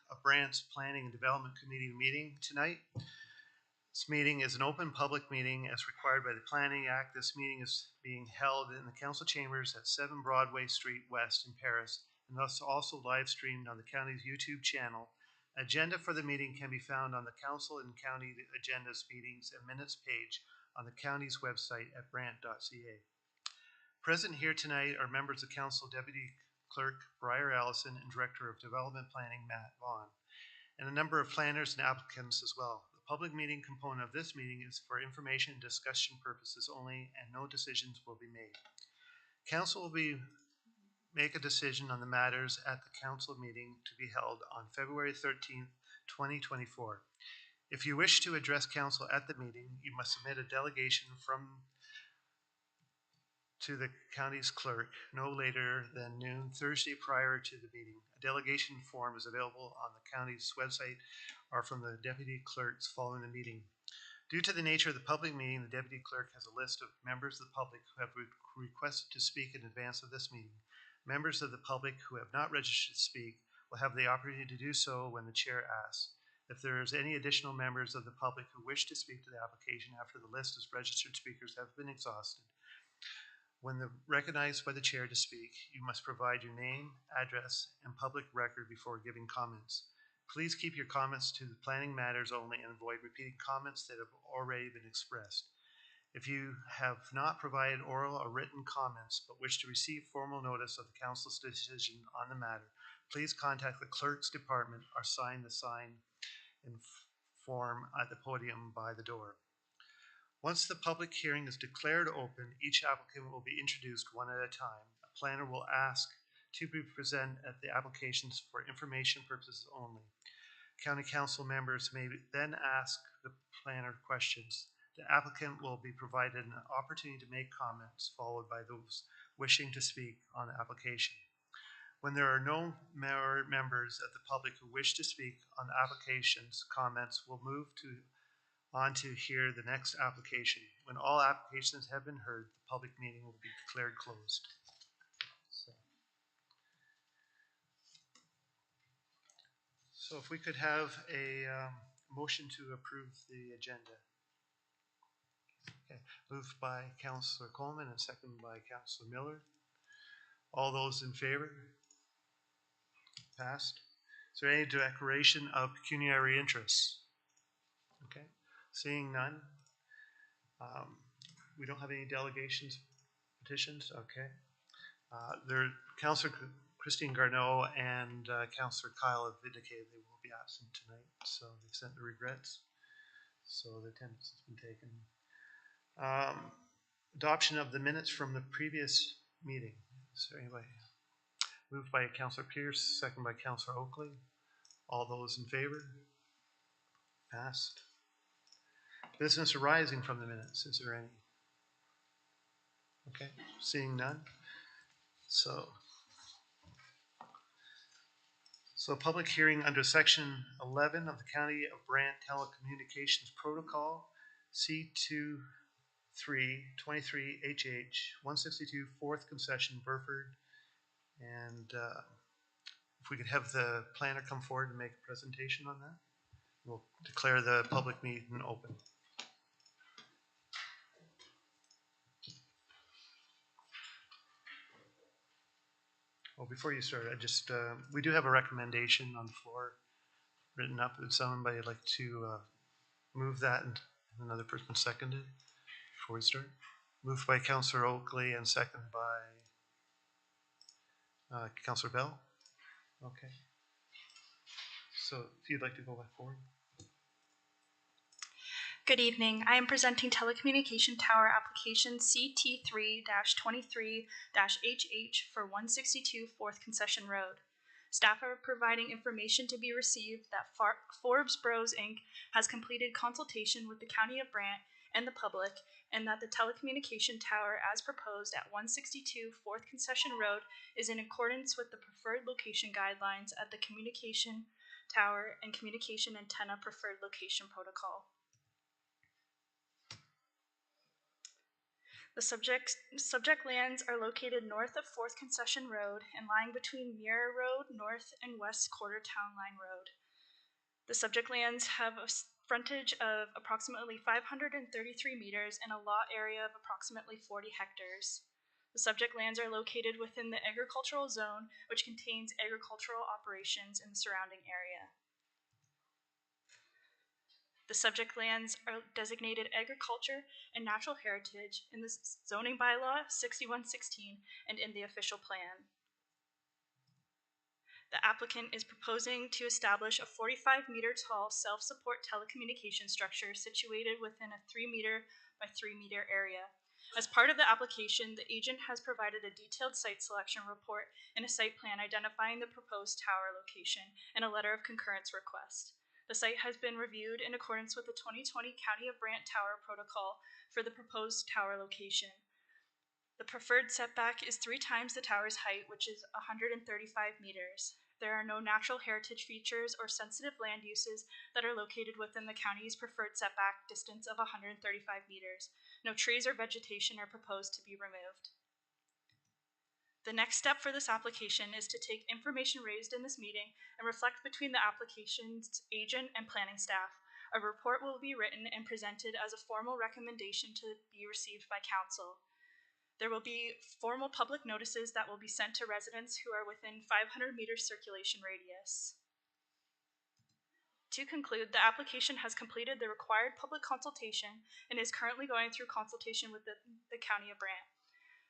of Brant's Planning and Development Committee meeting tonight. This meeting is an open public meeting as required by the Planning Act. This meeting is being held in the council chambers at 7 Broadway Street West in Paris, and thus also live streamed on the county's YouTube channel. Agenda for the meeting can be found on the council and county agendas, meetings, and minutes page on the county's website at brant.ca. Present here tonight are members of council, Deputy Clerk Briar Allison, and Director of Development Planning Matt Vaughn, and a number of planners and applicants as well. The public meeting component of this meeting is for information and discussion purposes only, and no decisions will be made. Council will make a decision on the matters at the council meeting to be held on February 13th, 2024. If you wish to address council at the meeting, you must submit a delegation to the county's clerk no later than noon Thursday prior to the meeting. A delegation form is available on the county's website or from the deputy clerks following the meeting. Due to the nature of the public meeting, the deputy clerk has a list of members of the public who have requested to speak in advance of this meeting. Members of the public who have not registered to speak will have the opportunity to do so when the chair asks. If there is any additional members of the public who wish to speak to the application after the list of registered speakers have been exhausted, when recognized by the chair to speak, you must provide your name, address, and public record before giving comments. Please keep your comments to the planning matters only and avoid repeating comments that have already been expressed. If you have not provided oral or written comments but wish to receive formal notice of the council's decision on the matter, please contact the clerk's department or sign the sign-in form at the podium by the door. Once the public hearing is declared open, each applicant will be introduced one at a time. A planner will ask to be present at the applications for information purposes only. County council members may then ask the planner questions. The applicant will be provided an opportunity to make comments, followed by those wishing to speak on the application. When there are no more members of the public who wish to speak on the applications, comments will move on to hear the next application. When all applications have been heard, the public meeting will be declared closed. So if we could have a motion to approve the agenda. Okay. Moved by Councillor Coleman and seconded by Councillor Miller. All those in favor? Passed. Is there any declaration of pecuniary interests? Okay. Seeing none. We don't have any delegations, petitions. Okay. Councillor Christine Garneau and Councillor Kyle have indicated they will be absent tonight, so they've sent their regrets. So the attendance has been taken. Adoption of the minutes from the previous meeting. Is there anybody? Moved by Councillor Pierce, second by Councillor Oakley. All those in favor? Passed. Business arising from the minutes. Is there any? Okay, seeing none. So public hearing under Section 11 of the County of Brant Telecommunications Protocol, C2323HH 162 4th Concession, Burford. And if we could have the planner come forward and make a presentation on that, we'll declare the public meeting open. Well, before you start, I just we do have a recommendation on the floor written up. Would somebody like to move that and another person second it before we start? Moved by Councillor Oakley and seconded by Councillor Bell. Okay. So if you'd like to go back forward. Good evening. I am presenting telecommunication tower application CT3-23-HH for 162 4th Concession Road. Staff are providing information to be received that Forbes Bros Inc. has completed consultation with the County of Brant and the public, and that the telecommunication tower as proposed at 162 4th Concession Road is in accordance with the preferred location guidelines at the Communication Tower and Communication Antenna Preferred Location Protocol. The subject lands are located north of 4th Concession Road and lying between Mirror Road, North and West Quarter Town Line Road. The subject lands have a frontage of approximately 533 meters and a lot area of approximately 40 hectares. The subject lands are located within the agricultural zone, which contains agricultural operations in the surrounding area. The subject lands are designated agriculture and natural heritage in the zoning bylaw 6116 and in the official plan. The applicant is proposing to establish a 45-meter tall self-support telecommunication structure situated within a 3-meter by 3-meter area. As part of the application, the agent has provided a detailed site selection report and a site plan identifying the proposed tower location and a letter of concurrence request. The site has been reviewed in accordance with the 2020 County of Brant Tower Protocol for the proposed tower location. The preferred setback is 3 times the tower's height, which is 135 meters. There are no natural heritage features or sensitive land uses that are located within the county's preferred setback distance of 135 meters. No trees or vegetation are proposed to be removed. The next step for this application is to take information raised in this meeting and reflect between the application's agent and planning staff. A report will be written and presented as a formal recommendation to be received by council. There will be formal public notices that will be sent to residents who are within 500 meters circulation radius. To conclude, the application has completed the required public consultation and is currently going through consultation with the County of Brant.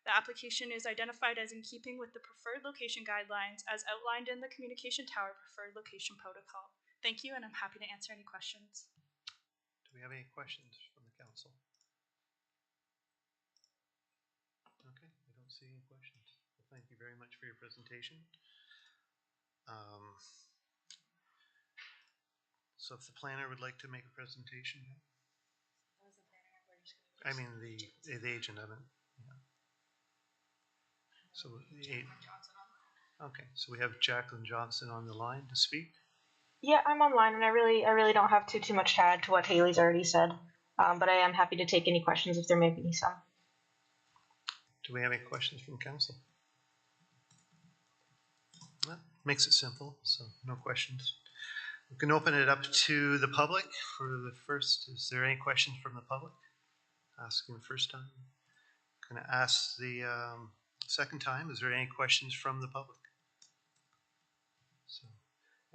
The application is identified as in keeping with the preferred location guidelines as outlined in the Communication Tower Preferred Location Protocol. Thank you, and I'm happy to answer any questions. Do we have any questions from the council? Okay, I don't see any questions. Well, thank you very much for your presentation. So if the planner would like to make a presentation, I mean the agent of it. Yeah. So okay, so we have Jacqueline Johnson on the line to speak. Yeah, I'm online, and I really don't have too much to add to what Haley's already said. But I am happy to take any questions if there may be some. Do we have any questions from council? Well, makes it simple, so no questions. We can open it up to the public for the first. Is there any questions from the public? Asking the first time. Going to ask the second time. Is there any questions from the public? So,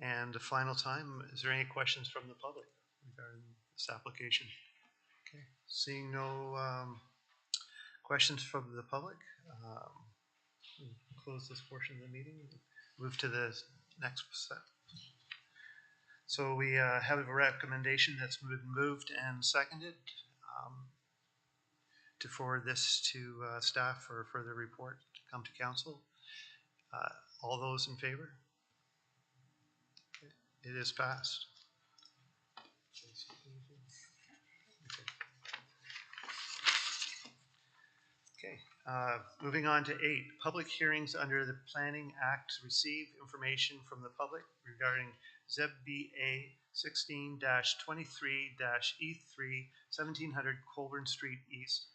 and the final time, is there any questions from the public regarding this application? Okay, seeing no questions from the public, we'll close this portion of the meeting. Move to the next step. So we have a recommendation that's been moved and seconded to forward this to staff for a further report to come to council. All those in favor? Okay. It is passed. Okay, moving on to 8, public hearings under the Planning Act to receive information from the public regarding ZBA 16-23-E3 1700 Colburn Street East.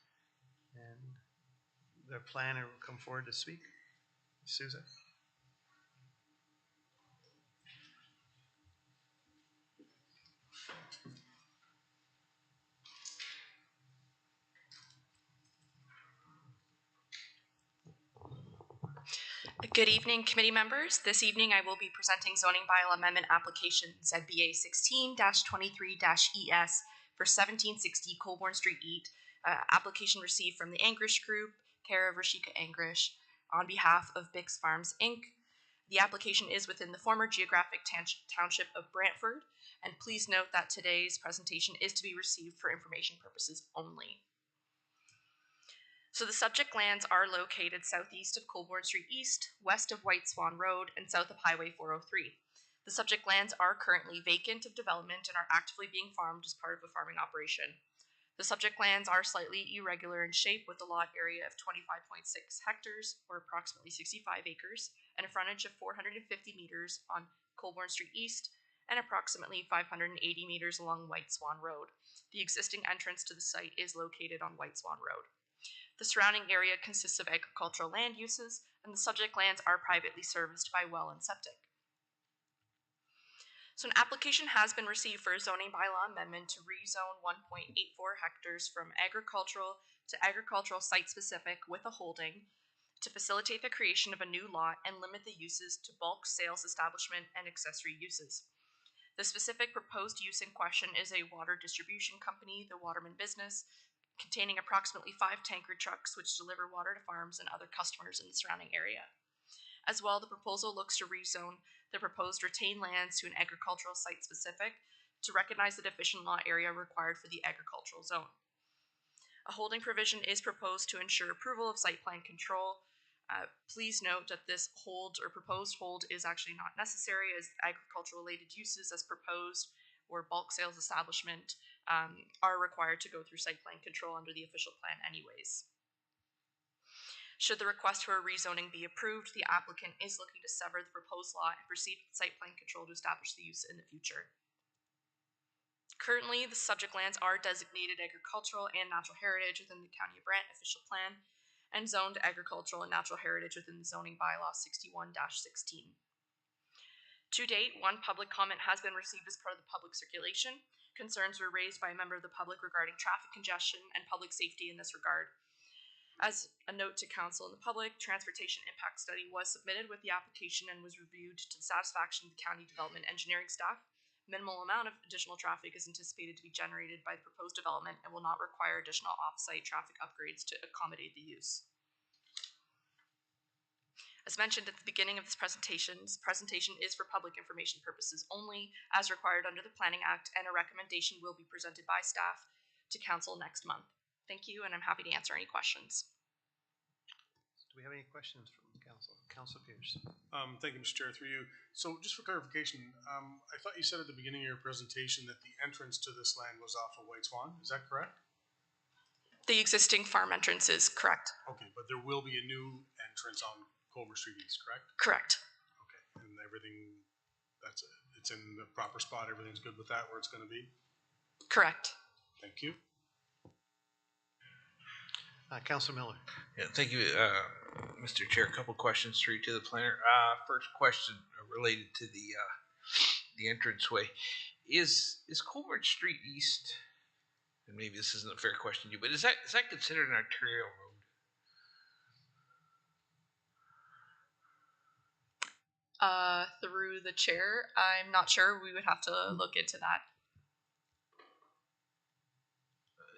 And the planner will come forward to speak. Susan. Good evening, committee members. This evening I will be presenting zoning bylaw amendment application ZBA 16-23-ES for 1760 Colborne Street East. Application received from the Angrish Group, care of Rashika Angrish, on behalf of Bix Farms, Inc. The application is within the former geographic township of Brantford, and please note that today's presentation is to be received for information purposes only. So the subject lands are located southeast of Colborne Street East, west of White Swan Road, and south of Highway 403. The subject lands are currently vacant of development and are actively being farmed as part of a farming operation. The subject lands are slightly irregular in shape with a lot area of 25.6 hectares, or approximately 65 acres, and a frontage of 450 meters on Colborne Street East, and approximately 580 meters along White Swan Road. The existing entrance to the site is located on White Swan Road. The surrounding area consists of agricultural land uses, and the subject lands are privately serviced by well and septic. So an application has been received for a zoning bylaw amendment to rezone 1.84 hectares from agricultural to agricultural site-specific with a holding to facilitate the creation of a new lot and limit the uses to bulk sales establishment and accessory uses. The specific proposed use in question is a water distribution company, the Waterman Business, containing approximately 5 tanker trucks which deliver water to farms and other customers in the surrounding area. As well, the proposal looks to rezone the proposed retained lands to an agricultural site specific to recognize the deficient lot area required for the agricultural zone. A holding provision is proposed to ensure approval of site plan control. Please note that this hold or proposed hold is actually not necessary, as agricultural related uses as proposed or bulk sales establishment are required to go through site plan control under the official plan anyways. Should the request for a rezoning be approved, the applicant is looking to sever the proposed lot and proceed with site plan control to establish the use in the future. Currently, the subject lands are designated agricultural and natural heritage within the County of Brant official plan and zoned agricultural and natural heritage within the zoning bylaw 61-16. To date, one public comment has been received as part of the public circulation. Concerns were raised by a member of the public regarding traffic congestion and public safety in this regard. As a note to council and the public, transportation impact study was submitted with the application and was reviewed to the satisfaction of the county development engineering staff. Minimal amount of additional traffic is anticipated to be generated by the proposed development and will not require additional off-site traffic upgrades to accommodate the use. As mentioned at the beginning of this presentation is for public information purposes only, as required under the Planning Act, and a recommendation will be presented by staff to council next month. Thank you, and I'm happy to answer any questions. Do we have any questions from council? Council Pierce. Thank you, Mr. Chair, through you. So just for clarification, I thought you said at the beginning of your presentation that the entrance to this land was off of White Swan. Is that correct? The existing farm entrance is correct. Okay, but there will be a new entrance on Culver Street East, correct? Correct. Okay, and everything, it's in the proper spot, everything's good with that where it's going to be? Correct. Thank you. Councilor Miller. Yeah, thank you, Mr. Chair. A couple questions for you to the planner. First question related to the entranceway. Is Colbert Street East, and maybe this isn't a fair question to you, but is that considered an arterial road? Through the chair, I'm not sure. We would have to look into that.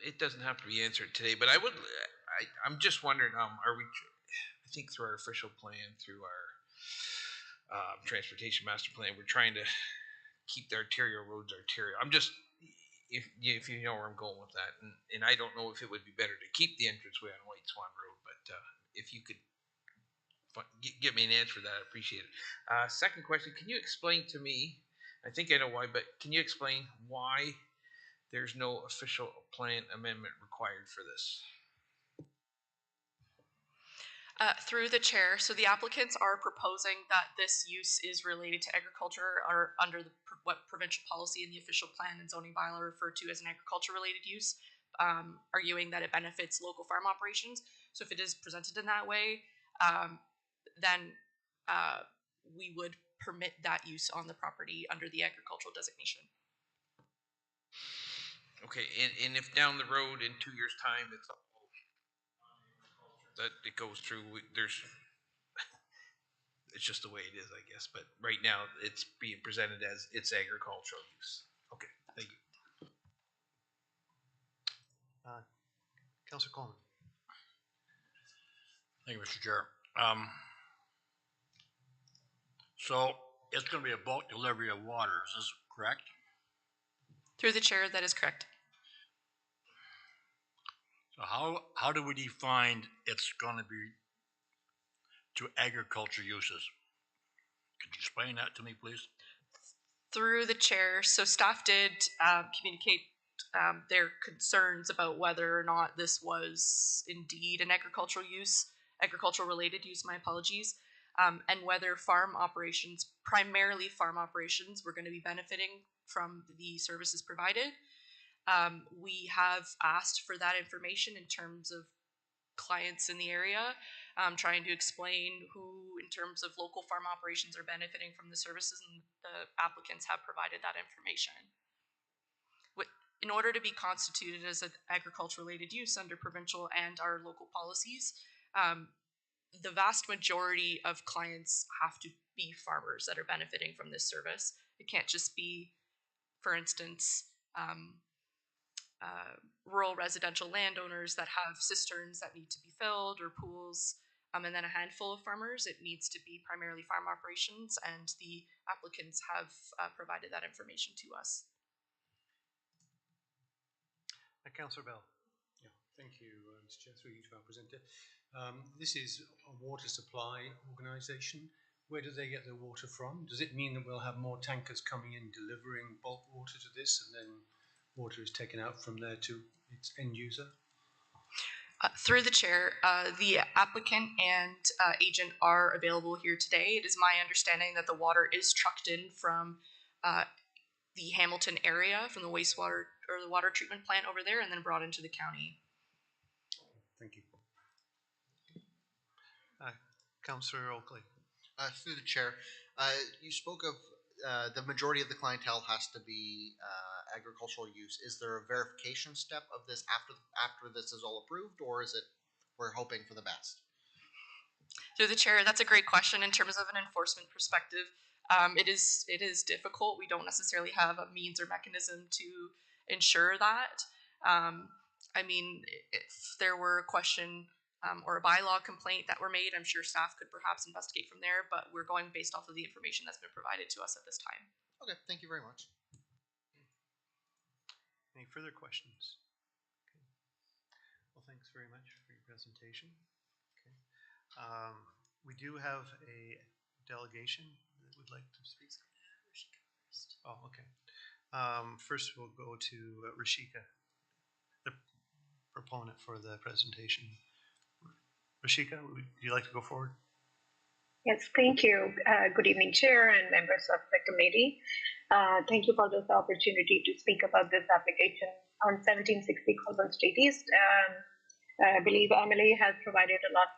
It doesn't have to be answered today, but I'm just wondering, are we, I think through our official plan, through our transportation master plan, we're trying to keep the arterial roads arterial. I'm just, if you know where I'm going with that, and I don't know if it would be better to keep the entranceway on White Swan Road, but if you could give me an answer to that, I appreciate it. Second question, can you explain to me, I think I know why, but can you explain why there's no official plan amendment required for this? Through the chair, so the applicants are proposing that this use is related to agriculture or under what provincial policy in the official plan and zoning bylaw refer to as an agriculture related use, arguing that it benefits local farm operations. So if it is presented in that way, then we would permit that use on the property under the agricultural designation. Okay, and if down the road in 2 years' time it's that it goes through, it's just the way it is, I guess. But right now it's being presented as its agricultural use. Okay, thank you. Councilor Coleman. Thank you, Mr. Chair. So it's going to be a bulk delivery of water. Is this correct? Through the chair, that is correct. So how do we define it's going to be to agriculture uses? Could you explain that to me, please? Through the chair, so staff did communicate their concerns about whether or not this was indeed an agricultural use, agricultural related use, my apologies, and whether farm operations, primarily farm operations, were going to be benefiting from the services provided. We have asked for that information in terms of clients in the area, trying to explain who, in terms of local farm operations, are benefiting from the services, and the applicants have provided that information. In order to be constituted as an agriculture-related use under provincial and our local policies, the vast majority of clients have to be farmers that are benefiting from this service. It can't just be, for instance, rural residential landowners that have cisterns that need to be filled or pools, and then a handful of farmers. It needs to be primarily farm operations, and the applicants have provided that information to us. Councillor Bell. Yeah, thank you, Mr. Chair, through you to our presenter. This is a water supply organisation. Where do they get their water from? Does it mean that we'll have more tankers coming in delivering bulk water to this, and then water is taken out from there to its end user? Through the chair, the applicant and agent are available here today. It is my understanding that the water is trucked in from the Hamilton area, from the wastewater or the water treatment plant over there, and then brought into the county. Thank you. Councillor Oakley. Through the chair, you spoke of the majority of the clientele has to be agricultural use. Is there a verification step of this after this is all approved, or is it we're hoping for the best? Through the chair, that's a great question. In terms of an enforcement perspective, it is difficult. We don't necessarily have a means or mechanism to ensure that. I mean, if there were a question or a bylaw complaint that were made, I'm sure staff could perhaps investigate from there, but we're going based off of the information that's been provided to us at this time. Okay, thank you very much. Any further questions? Okay. Well, thanks very much for your presentation. Okay. We do have a delegation that would like to speak. Oh, okay. First, we'll go to Rashika, the proponent for the presentation. Rashika, would you like to go forward? Yes, thank you. Good evening, Chair and members of the committee. Thank you for this opportunity to speak about this application on 1760 Colburn Street East. I believe Emily has provided a lot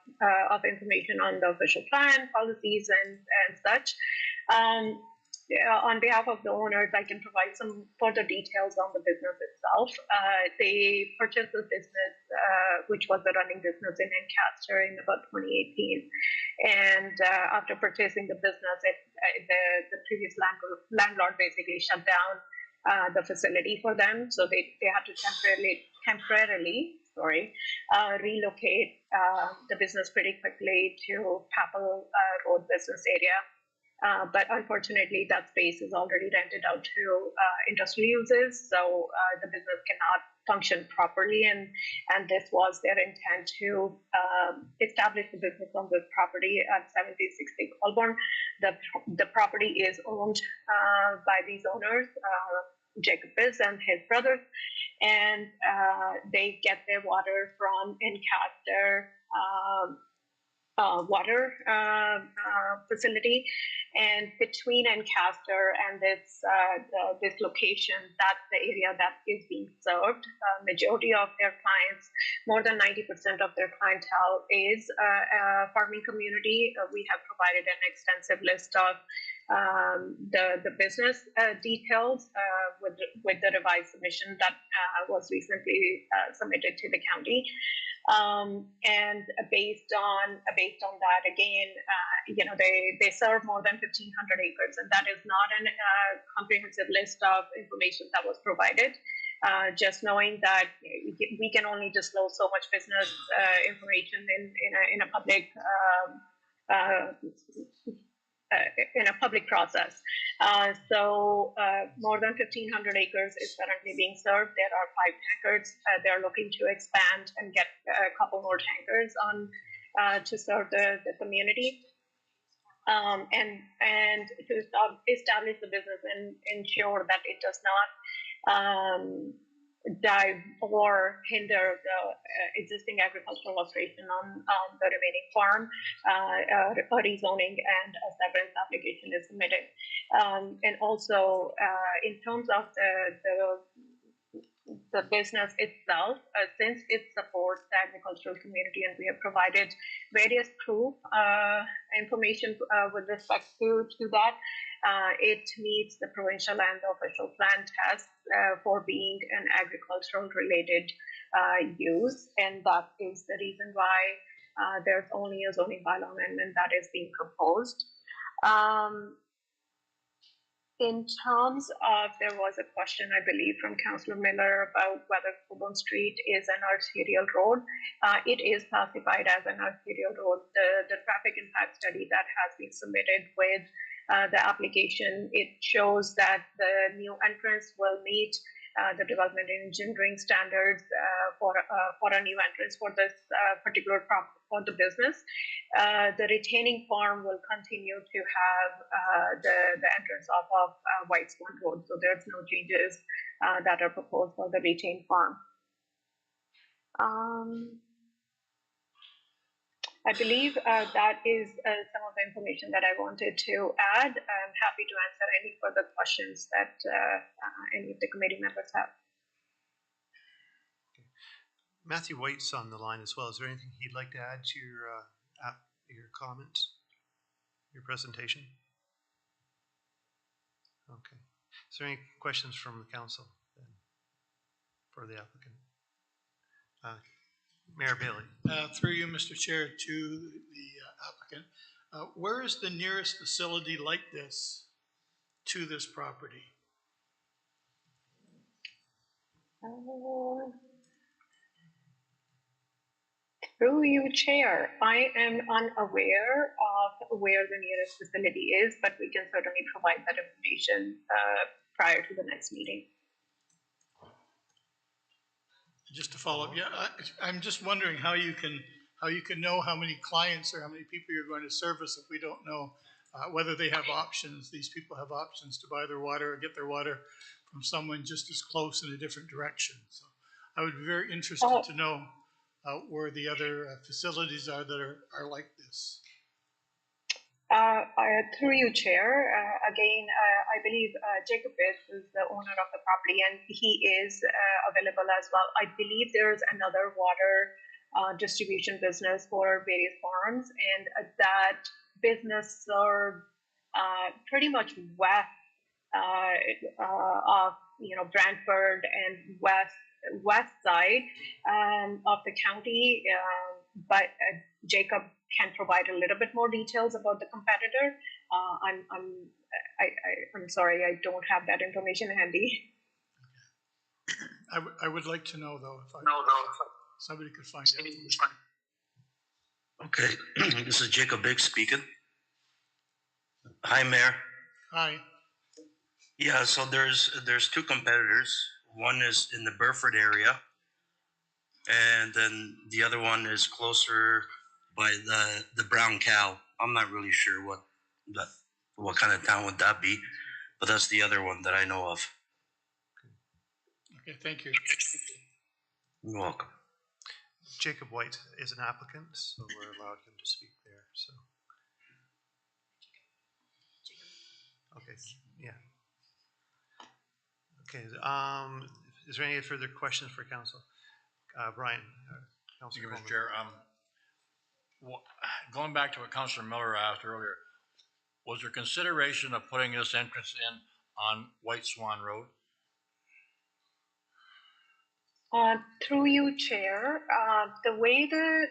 of information on the official plan, policies, and such. On behalf of the owners, I can provide some further details on the business itself. They purchased the business, which was a running business in Ancaster in about 2018. And after purchasing the business, the previous landlord basically shut down the facility for them. So they had to temporarily relocate the business pretty quickly to Papal Road business area. But unfortunately, that space is already rented out to industrial uses, so the business cannot function properly. And this was their intent to establish the business on this property at 1760 Colburn. The property is owned by these owners, Jacob Biz and his brothers, and they get their water from Ancaster water facility. And between Ancaster and this location, that's the area that is being served. Majority of their clients, more than 90% of their clientele, is a farming community. We have provided an extensive list of the business details with the revised submission that was recently submitted to the county. And based on that, again, they serve more than 1,500 acres, and that is not a comprehensive list of information that was provided. Just knowing that we can only disclose so much business information in a public process. So more than 1,500 acres is currently being served. There are 5 tankers. They're looking to expand and get a couple more tankers on to serve the community. And to establish the business and ensure that it does not dive or hinder the existing agricultural operation on the remaining farm, a rezoning and a severance application is submitted. And also, in terms of the business itself, since it supports the agricultural community, and we have provided various proof information with respect to that. It meets the provincial and the official plan tests for being an agricultural related use, and that is the reason why there's only a zoning bylaw amendment that is being proposed. In terms of, there was a question, I believe, from Councillor Miller about whether Coburn Street is an arterial road. It is classified as an arterial road. The traffic impact study that has been submitted with the application, it shows that the new entrance will meet the development and engineering standards for a new entrance for this particular for the business. The retaining farm will continue to have the entrance off of White Swan Road, so there's no changes that are proposed for the retained farm. I believe that is some of the information that I wanted to add. I'm happy to answer any further questions that any of the committee members have. Okay. Matthew White's on the line as well. Is there anything he'd like to add to your comments, your presentation? Okay. Is there any questions from the council then for the applicant? Mayor Bailey. Through you, Mr. Chair, to the applicant. Where is the nearest facility like this to this property? Through you, Chair, I am unaware of where the nearest facility is, but we can certainly provide that information prior to the next meeting. Just to follow up, yeah, I'm just wondering how you can know how many clients or how many people you're going to service if we don't know whether they have options. These people have options to buy their water or get their water from someone just as close in a different direction. So I would be very interested to know where the other facilities are that are like this. Through you, Chair, again, I believe Jacob is the owner of the property, and he is available as well. I believe there is another water distribution business for various farms, and that business serves pretty much west of Brantford and west side of the county, but Jacob can provide a little bit more details about the competitor. I'm sorry, I don't have that information handy. I would like to know though if somebody could find out. Okay, this is Jacob Biggs speaking. Hi, Mayor. Hi. Yeah, so there's two competitors. One is in the Burford area, and then the other one is closer by the Brown Cow. I'm not really sure what kind of town would that be, but that's the other one that I know of. Okay, thank you. You're welcome. Jacob White is an applicant, so we're allowed him to speak there. So, okay, yeah. Okay. Is there any further questions for council? Brian, Thank you, Mr. Chair. Going back to what Councillor Miller asked earlier, was there consideration of putting this entrance in on White Swan Road? Through you, Chair, the way the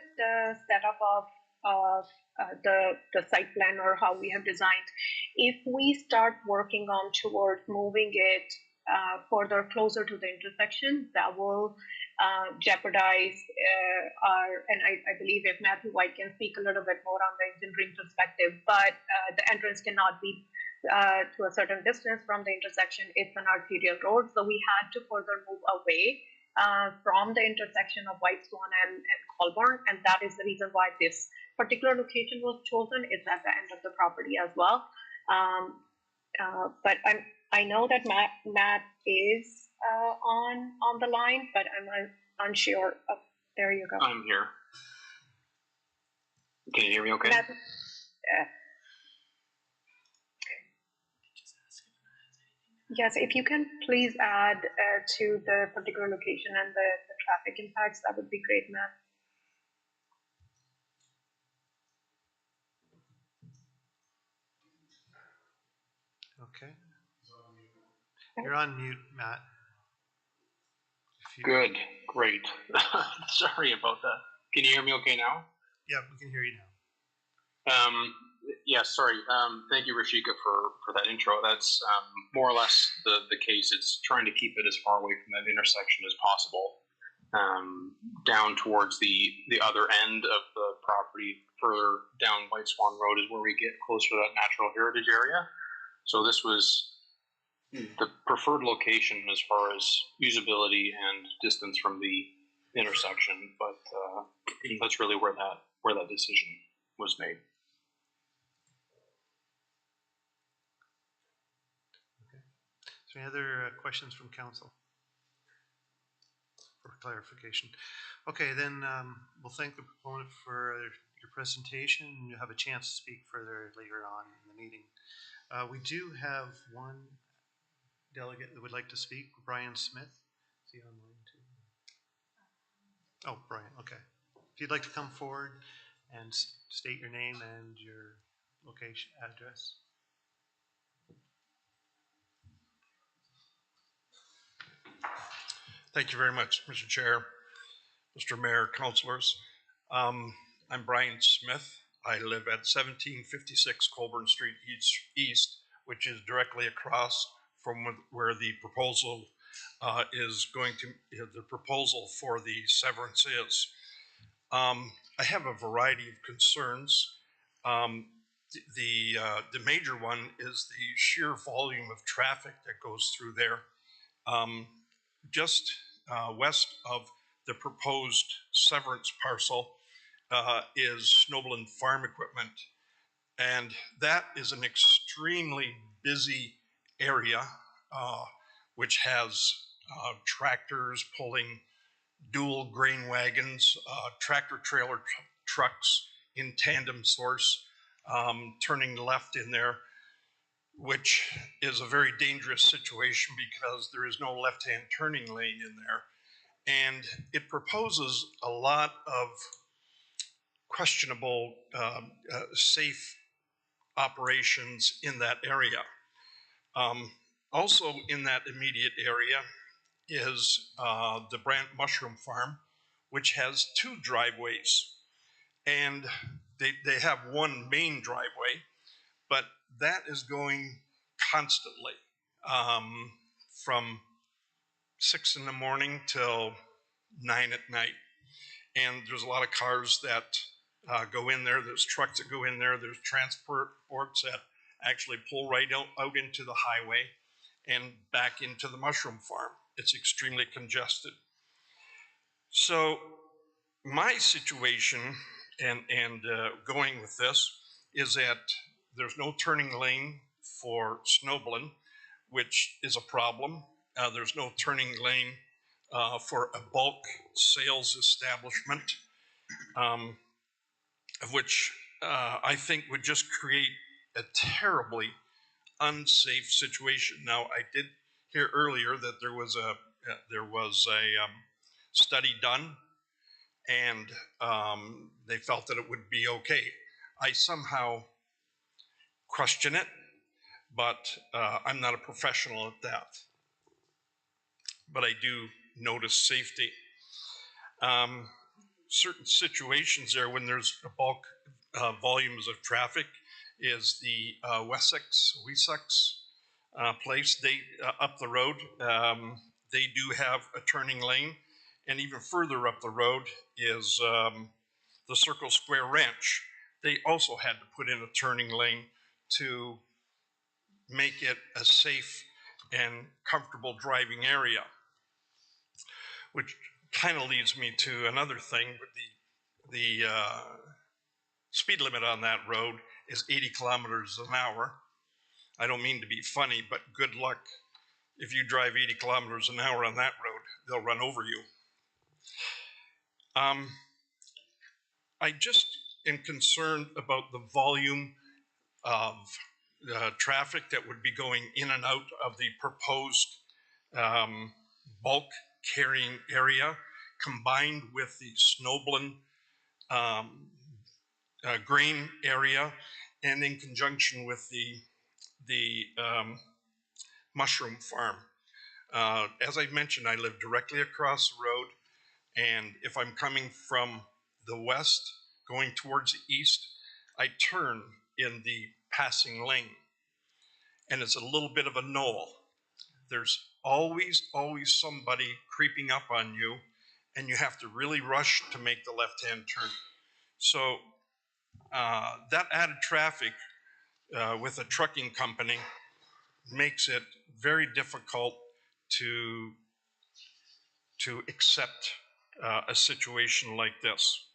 setup of the site plan or how we have designed, if we start working on towards moving it further closer to the intersection, that will jeopardize and I believe if Matthew White can speak a little bit more on the engineering perspective, but the entrance cannot be to a certain distance from the intersection. It's an arterial road, so we had to further move away from the intersection of White Swan and Colborne, and that is the reason why this particular location was chosen. It's at the end of the property as well. But I know that Matt is on the line, but I'm unsure. Oh, there you go. I'm here. Can you hear me okay? Matt, Yes, if you can please add to the particular location and the traffic impacts, that would be great, ma'am. Okay. You're on mute, Matt. Good, great. Sorry about that. Can you hear me okay now? Yeah, we can hear you now. Yeah, sorry. Thank you, Rashika, for that intro. That's more or less the case. It's trying to keep it as far away from that intersection as possible, down towards the other end of the property. Further down White Swan Road is where we get closer to that natural heritage area. So this was the preferred location as far as usability and distance from the intersection, but that's really where that decision was made. Is there any other questions from council for clarification? Okay, then we'll thank the proponent for your presentation. You have a chance to speak further later on in the meeting. We do have one delegate that would like to speak, Brian Smith. Is he online too? Oh, Brian, okay. If you'd like to come forward and state your name and your location, address. Thank you very much, Mr. Chair, Mr. Mayor, councilors. I'm Brian Smith. I live at 1756 Colburn Street East, which is directly across from where the proposal is going to, the proposal for the severance is. I have a variety of concerns. The major one is the sheer volume of traffic that goes through there. Just west of the proposed severance parcel is Snowblend Farm Equipment, and that is an extremely busy area which has tractors pulling dual grain wagons, tractor trailer trucks in tandem source, turning left in there, which is a very dangerous situation because there is no left-hand turning lane in there. And it proposes a lot of questionable safe operations in that area. Also in that immediate area is the Brant Mushroom Farm, which has two driveways. And they have one main driveway, but that is going constantly from 6 in the morning till 9 at night. And there's a lot of cars that go in there. There's trucks that go in there. There's transports that actually pull right out into the highway and back into the mushroom farm. It's extremely congested. So my situation and going with this is that there's no turning lane for Snowblend, which is a problem. There's no turning lane for a bulk sales establishment, which I think would just create a terribly unsafe situation. Now, I did hear earlier that there was a study done, and they felt that it would be okay. I somehow question it, but I'm not a professional at that. But I do notice safety. Certain situations there when there's bulk volumes of traffic is the Wessex place. They up the road, they do have a turning lane, and even further up the road is the Circle Square Ranch. They also had to put in a turning lane to make it a safe and comfortable driving area, which kind of leads me to another thing. The speed limit on that road is 80 kilometers an hour. I don't mean to be funny, but good luck if you drive 80 kilometers an hour on that road. They'll run over you. I just am concerned about the volume of traffic that would be going in and out of the proposed bulk carrying area, combined with the Snowblin grain area, and in conjunction with the mushroom farm. As I mentioned, I live directly across the road, and if I'm coming from the west going towards the east, I turn in the passing lane, and it's a little bit of a knoll. There's always somebody creeping up on you, and you have to really rush to make the left-hand turn. So that added traffic with a trucking company makes it very difficult to accept a situation like this.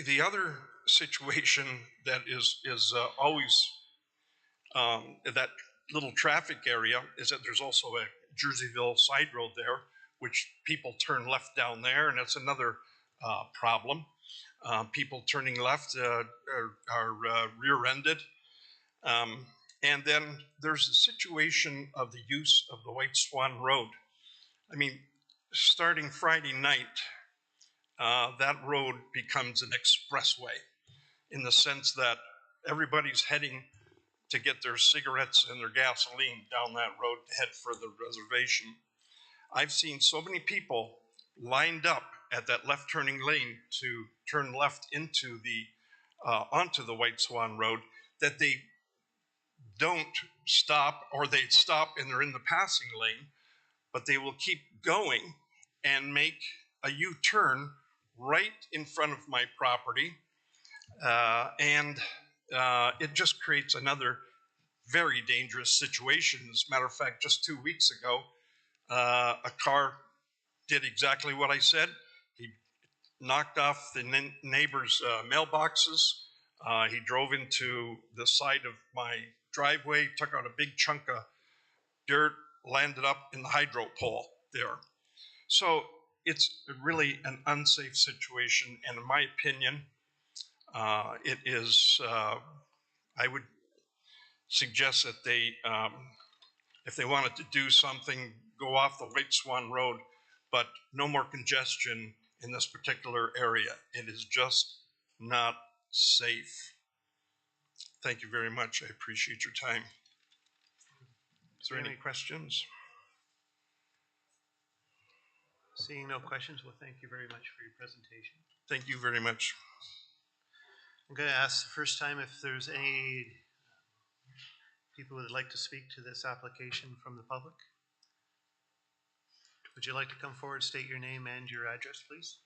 The other situation that is always that little traffic area is that there's also a Jerseyville side road there, which people turn left down there, and that's another problem. People turning left are rear-ended. And then there's the situation of the use of the White Swan Road. I mean, starting Friday night, that road becomes an expressway in the sense that everybody's heading to get their cigarettes and their gasoline down that road to head for the reservation. I've seen so many people lined up at that left turning lane to turn left into the onto the White Swan Road that they don't stop, or they stop and they're in the passing lane, but they will keep going and make a U-turn right in front of my property. It just creates another very dangerous situation. As a matter of fact, just 2 weeks ago, a car did exactly what I said. He knocked off the neighbor's mailboxes. He drove into the side of my driveway, took out a big chunk of dirt, landed up in the hydro pole there. So it's really an unsafe situation, and in my opinion, it is, I would suggest that they, if they wanted to do something, go off the White Swan Road, but no more congestion in this particular area. It is just not safe. Thank you very much. I appreciate your time. Is there any questions? Seeing no questions, well, thank you very much for your presentation. Thank you very much. I'm going to ask the first time if there's any people who would like to speak to this application from the public. Would you like to come forward, state your name and your address, please?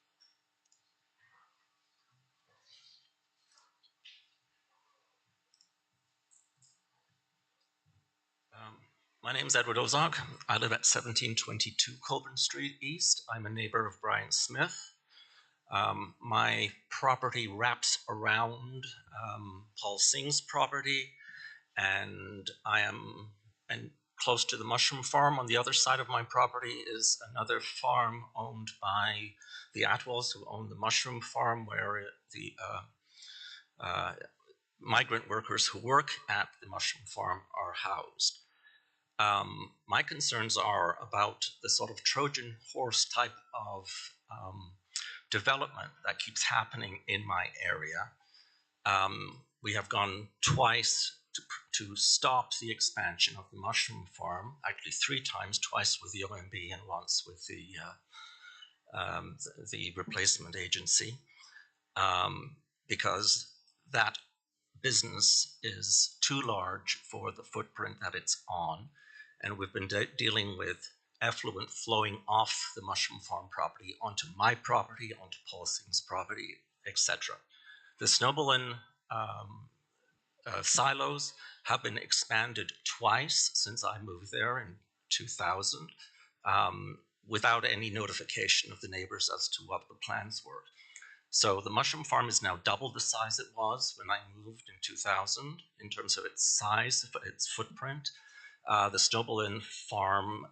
My name is Edward Ozog. I live at 1722 Colburn Street East. I'm a neighbor of Brian Smith. My property wraps around Paul Singh's property, and I am close to the mushroom farm. On the other side of my property is another farm owned by the Atwells, who own the mushroom farm, where the migrant workers who work at the mushroom farm are housed. My concerns are about the sort of Trojan horse type of development that keeps happening in my area. We have gone twice to stop the expansion of the mushroom farm, actually 3 times, twice with the OMB and once with the replacement agency, because that business is too large for the footprint that it's on. And we've been dealing with effluent flowing off the mushroom farm property onto my property, onto Paul Singh's property, etc. The Snowblin silos have been expanded twice since I moved there in 2000, without any notification of the neighbors as to what the plans were. So the mushroom farm is now double the size it was when I moved in 2000 in terms of its size, its footprint. the Snowbelin Farm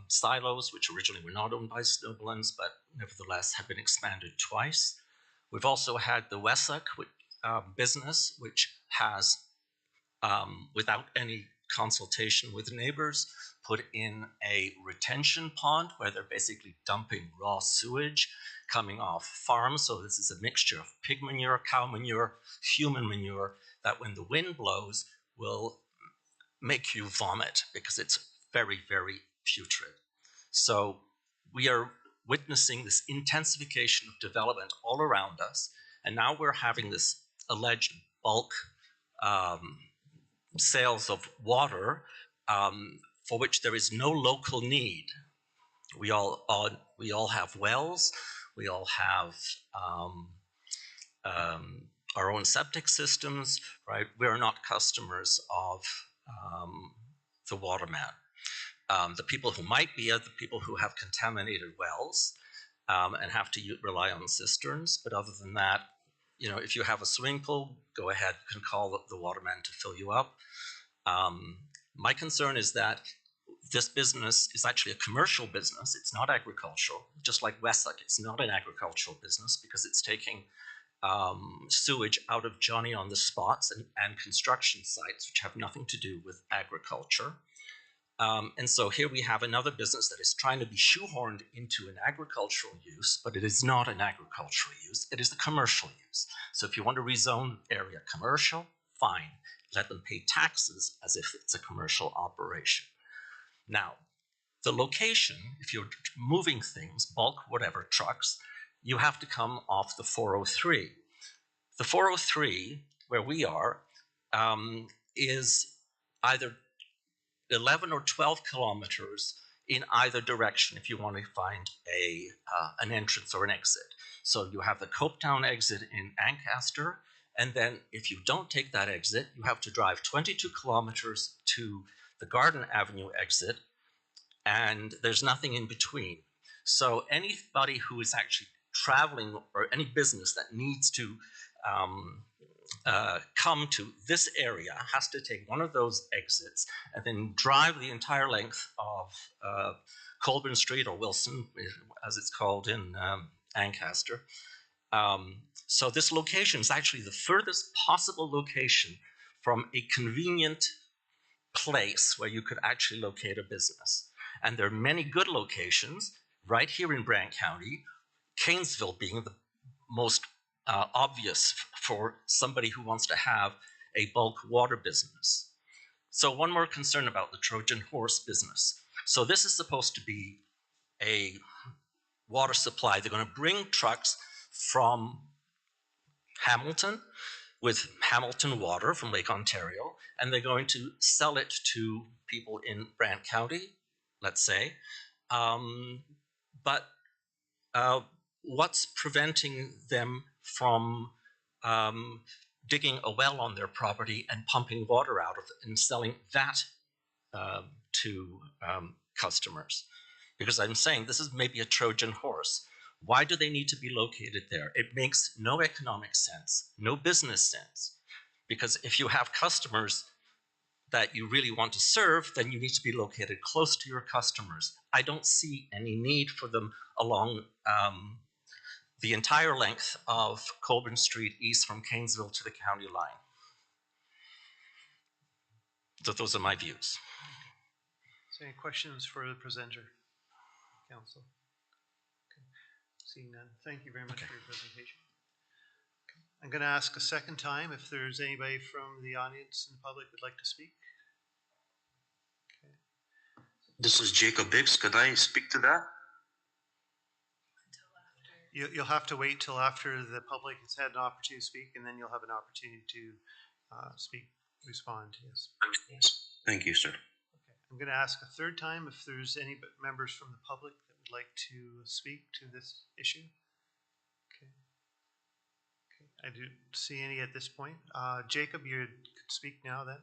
silos, which originally were not owned by Snowbelins, but nevertheless have been expanded twice. We've also had the Wessuck business, which has, without any consultation with neighbors, put in a retention pond where they're basically dumping raw sewage coming off farms. So this is a mixture of pig manure, cow manure, human manure that when the wind blows will make you vomit because it's very, very putrid. So we are witnessing this intensification of development all around us. And now we're having this alleged bulk sales of water for which there is no local need. We all have wells. We all have our own septic systems, right? We're not customers of the waterman. The people who might be are the people who have contaminated wells and have to rely on cisterns. But other than that, you know, if you have a swimming pool, go ahead, you can call the waterman to fill you up. My concern is that this business is actually a commercial business. It's not agricultural. Just like Wessuck, it's not an agricultural business because it's taking sewage out of Johnny on the spots and construction sites, which have nothing to do with agriculture. And so here we have another business that is trying to be shoehorned into an agricultural use, but it is not an agricultural use. It is a commercial use. So if you want to rezone area commercial, fine. Let them pay taxes as if it's a commercial operation. Now, the location, if you're moving things, bulk, whatever, trucks, you have to come off the 403. The 403, where we are, is either 11 or 12 kilometers in either direction if you want to find an entrance or an exit. So you have the Copetown exit in Ancaster, and then if you don't take that exit, you have to drive 22 kilometers to the Garden Avenue exit, and there's nothing in between. So anybody who is actually traveling, or any business that needs to come to this area has to take one of those exits and then drive the entire length of Colburn Street, or Wilson, as it's called in Ancaster. So this location is actually the furthest possible location from a convenient place where you could actually locate a business. And there are many good locations right here in Brant County, Canesville being the most obvious for somebody who wants to have a bulk water business. So one more concern about the Trojan horse business. So this is supposed to be a water supply. They're going to bring trucks from Hamilton with Hamilton water from Lake Ontario, and they're going to sell it to people in Brant County, let's say. But what's preventing them from digging a well on their property and pumping water out of it and selling that to customers? Because I'm saying this is maybe a Trojan horse. Why do they need to be located there? It makes no economic sense, no business sense. Because if you have customers that you really want to serve, then you need to be located close to your customers. I don't see any need for them along the entire length of Colburn Street east from Canesville to the county line. So those are my views. So any questions for the presenter, council? Okay. Seeing none, thank you very much for your presentation. Okay. I'm going to ask a second time if there's anybody from the audience and the public would like to speak. Okay. This is Jacob Biggs. Could I speak to that? You'll have to wait till after the public has had an opportunity to speak, and then you'll have an opportunity to respond. Yes. Thank you, sir. Okay. I'm going to ask a third time if there's any members from the public that would like to speak to this issue. Okay. Okay. I don't see any at this point. Jacob, you could speak now then.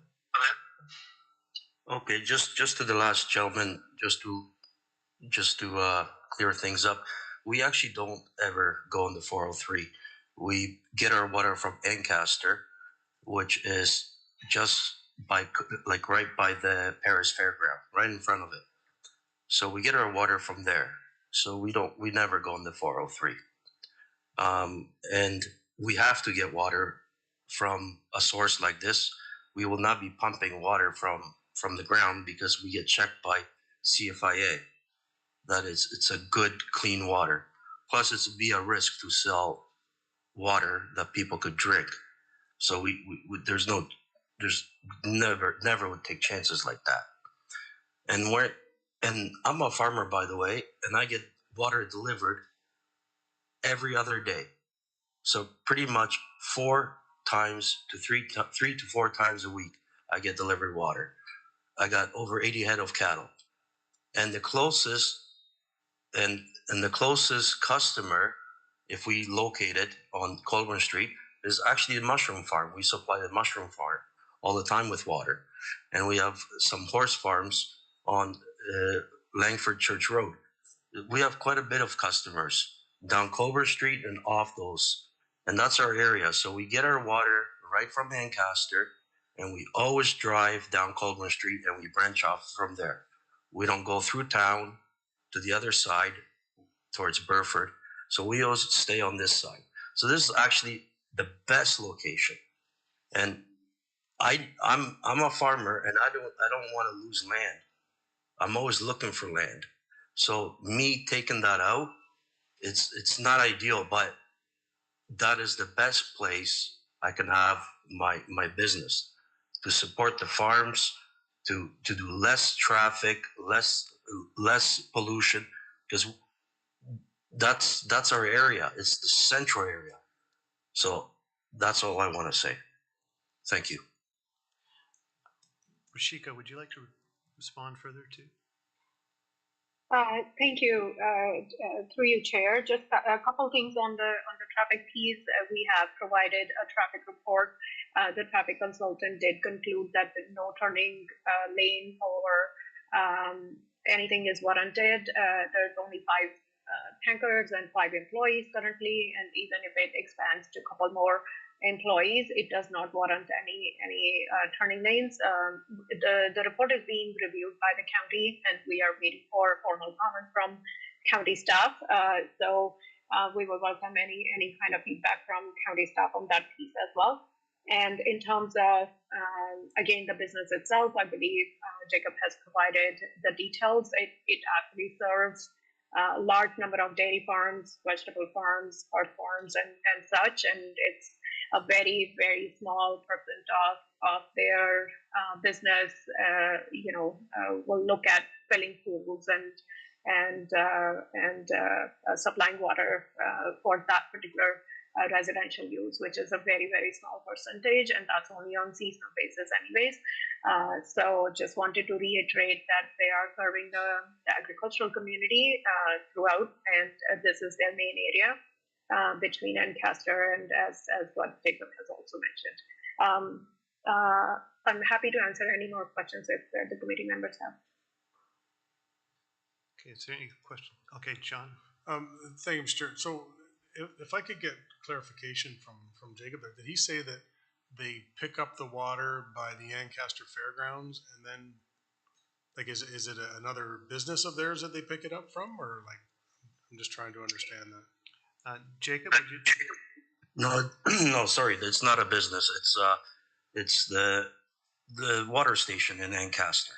Okay, just to the last gentleman, just to clear things up. We actually don't ever go on the 403. We get our water from Ancaster, which is just like right by the Paris Fairground, right in front of it. So we get our water from there. So we never go in the 403. And we have to get water from a source like this. We will not be pumping water from the ground because we get checked by CFIA. That is, it's a good, clean water. Plus, it's be a risk to sell water that people could drink. So there's never would take chances like that. And I'm a farmer, by the way, and I get water delivered every other day. So pretty much 3 to 4 times a week, I get delivered water. I got over 80 head of cattle, and the closest customer, if we locate it on Colburn Street, is actually a mushroom farm. We supply the mushroom farm all the time with water, and we have some horse farms on Langford Church Road. We have quite a bit of customers down Colburn Street and off those, and that's our area. So we get our water right from Ancaster, and we always drive down Colburn Street, and we branch off from there. We don't go through town to the other side towards Burford. So we always stay on this side. So this is actually the best location. And I'm a farmer, and I don't want to lose land. I'm always looking for land. So me taking that out, it's not ideal, but that is the best place I can have my business, to support the farms, to do less traffic, less pollution, because that's our area. It's the central area. So that's all I want to say. Thank you. Rashika, would you like to respond further to? Thank you, through you, Chair. Just a couple things on the traffic piece. We have provided a traffic report. The traffic consultant did conclude that no turning lane or anything is warranted. There's only 5 tankers and 5 employees currently, and even if it expands to a couple more employees, it does not warrant any turning lanes. The report is being reviewed by the county, and we are waiting for formal comment from county staff. So we will welcome any kind of feedback from county staff on that piece as well. And in terms of again the business itself, I believe Jacob has provided the details. It actually serves a large number of dairy farms, vegetable farms, horse farms, and such, and it's a very, very small percent of their business. Will look at filling pools and supplying water for that particular residential use, which is a very, very small percentage, and that's only on seasonal basis anyways. So just wanted to reiterate that they are serving the agricultural community throughout, and this is their main area between Ancaster and as what Jacob has also mentioned. I'm happy to answer any more questions if the committee members have. Okay, is there any question? Okay, John. Thank you, Mr. Chair. So if I could get clarification from Jacob, did he say that they pick up the water by the Ancaster Fairgrounds, and then like is it another business of theirs that they pick it up from, or like I'm just trying to understand that. Jacob, would you? No, sorry, it's not a business. It's the water station in Ancaster.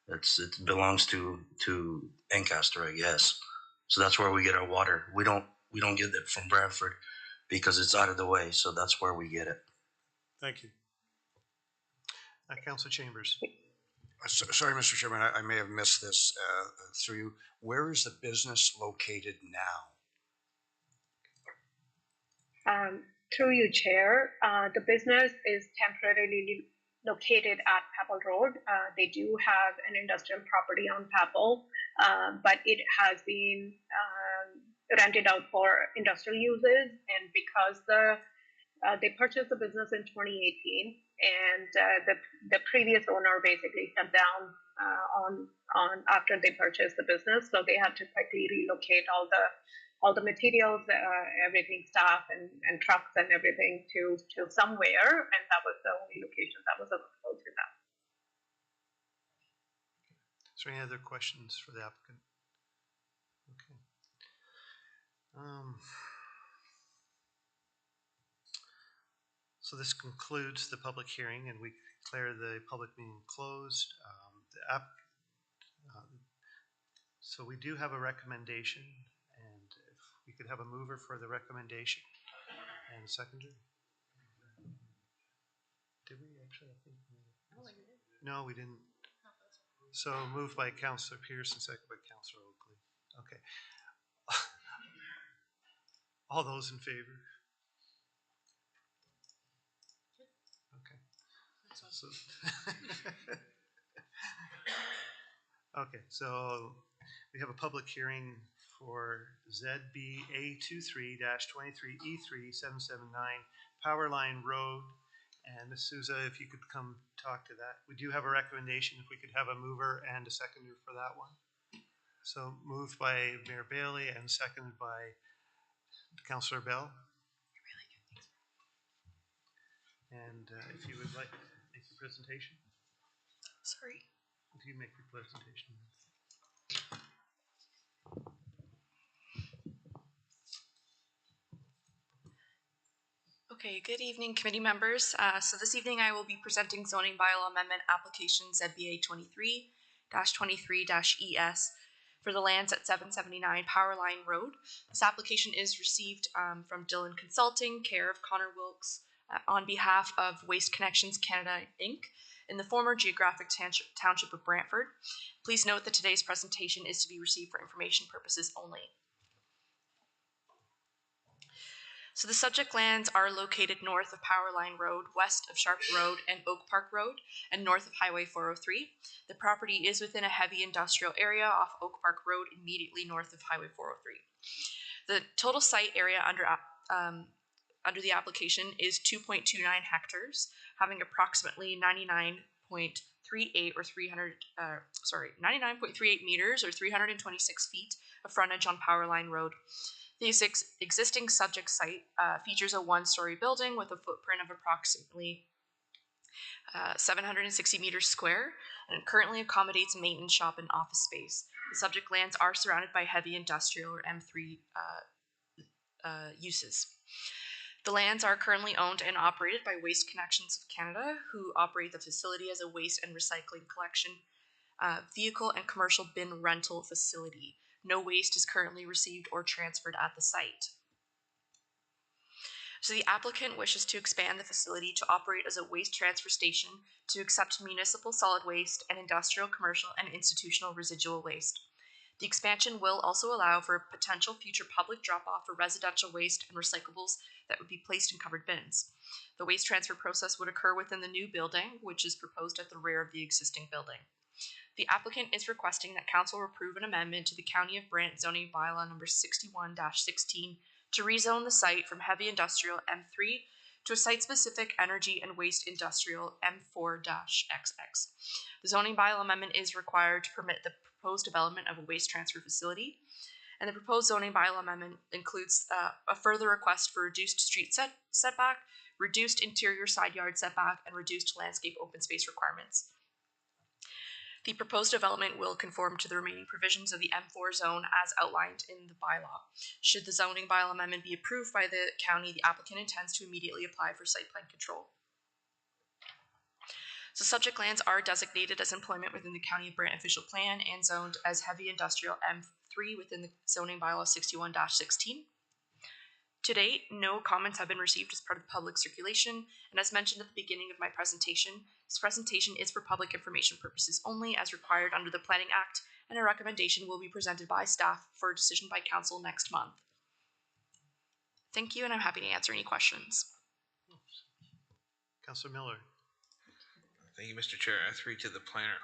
It belongs to Ancaster, I guess. So that's where we get our water. We don't get it from Brantford because it's out of the way. So that's where we get it. Thank you. Councilor Chambers. Sorry, Mr. Chairman, I may have missed this through you. Where is the business located now? Through you, Chair, the business is temporarily located at Papal Road. They do have an industrial property on Papal, but it has been rented out for industrial uses. And because they purchased the business in 2018, and the previous owner basically shut down on after they purchased the business, so they had to quickly relocate all the materials, everything, staff and trucks and everything to somewhere, and that was the only location that was available to them. there any other questions for the applicant? Okay. So this concludes the public hearing, and we declare the public meeting closed. So we do have a recommendation, and if we could have a mover for the recommendation and a seconder. Did we actually? I think no, we didn't. So moved by Councillor Pierce and seconded by Councillor Oakley. Okay. All those in favor? Okay. So okay, so we have a public hearing for ZBA 23-23E3779 Power Line Road. And Ms. Souza, if you could come talk to that. We do have a recommendation if we could have a mover and a seconder for that one. So moved by Mayor Bailey and seconded by Councillor Bell. And if you would like to make the presentation. Sorry. If you make the presentation. Okay, good evening, committee members. So this evening I will be presenting zoning bylaw amendment application ZBA 23-23-ES for the lands at 779 Powerline Road. This application is received from Dillon Consulting, care of Connor Wilkes, on behalf of Waste Connections Canada, Inc., in the former geographic township of Brantford. Please note that today's presentation is to be received for information purposes only. So the subject lands are located north of Powerline Road, west of Sharp Road and Oak Park Road, and north of Highway 403. The property is within a heavy industrial area off Oak Park Road, immediately north of Highway 403. The total site area under the application is 2.29 hectares, having approximately 99.38 or 99.38 meters or 326 feet of frontage on Powerline Road. The existing subject site features a one-story building with a footprint of approximately 760 meters square, and it currently accommodates a maintenance shop and office space. The subject lands are surrounded by heavy industrial or M3 uses. The lands are currently owned and operated by Waste Connections of Canada, who operate the facility as a waste and recycling collection, vehicle and commercial bin rental facility. No waste is currently received or transferred at the site. So the applicant wishes to expand the facility to operate as a waste transfer station to accept municipal solid waste and industrial, commercial, and institutional residual waste. The expansion will also allow for potential future public drop-off for residential waste and recyclables that would be placed in covered bins. The waste transfer process would occur within the new building, which is proposed at the rear of the existing building. The applicant is requesting that council approve an amendment to the County of Brant zoning bylaw number 61-16 to rezone the site from heavy industrial M3 to a site-specific energy and waste industrial M4-XX. The zoning bylaw amendment is required to permit the proposed development of a waste transfer facility, and the proposed zoning bylaw amendment includes a further request for reduced street setback, reduced interior side yard setback, and reduced landscape open space requirements. The proposed development will conform to the remaining provisions of the M4 zone as outlined in the bylaw. Should the zoning bylaw amendment be approved by the county, the applicant intends to immediately apply for site plan control. So subject lands are designated as employment within the County of Brant official plan and zoned as heavy industrial M3 within the zoning bylaw 61-16. To date, no comments have been received as part of the public circulation, and as mentioned at the beginning of my presentation, this presentation is for public information purposes only as required under the Planning Act, and a recommendation will be presented by staff for a decision by council next month. Thank you, and I'm happy to answer any questions. Councillor Miller. Thank you, Mr. Chair. I3 to the planner.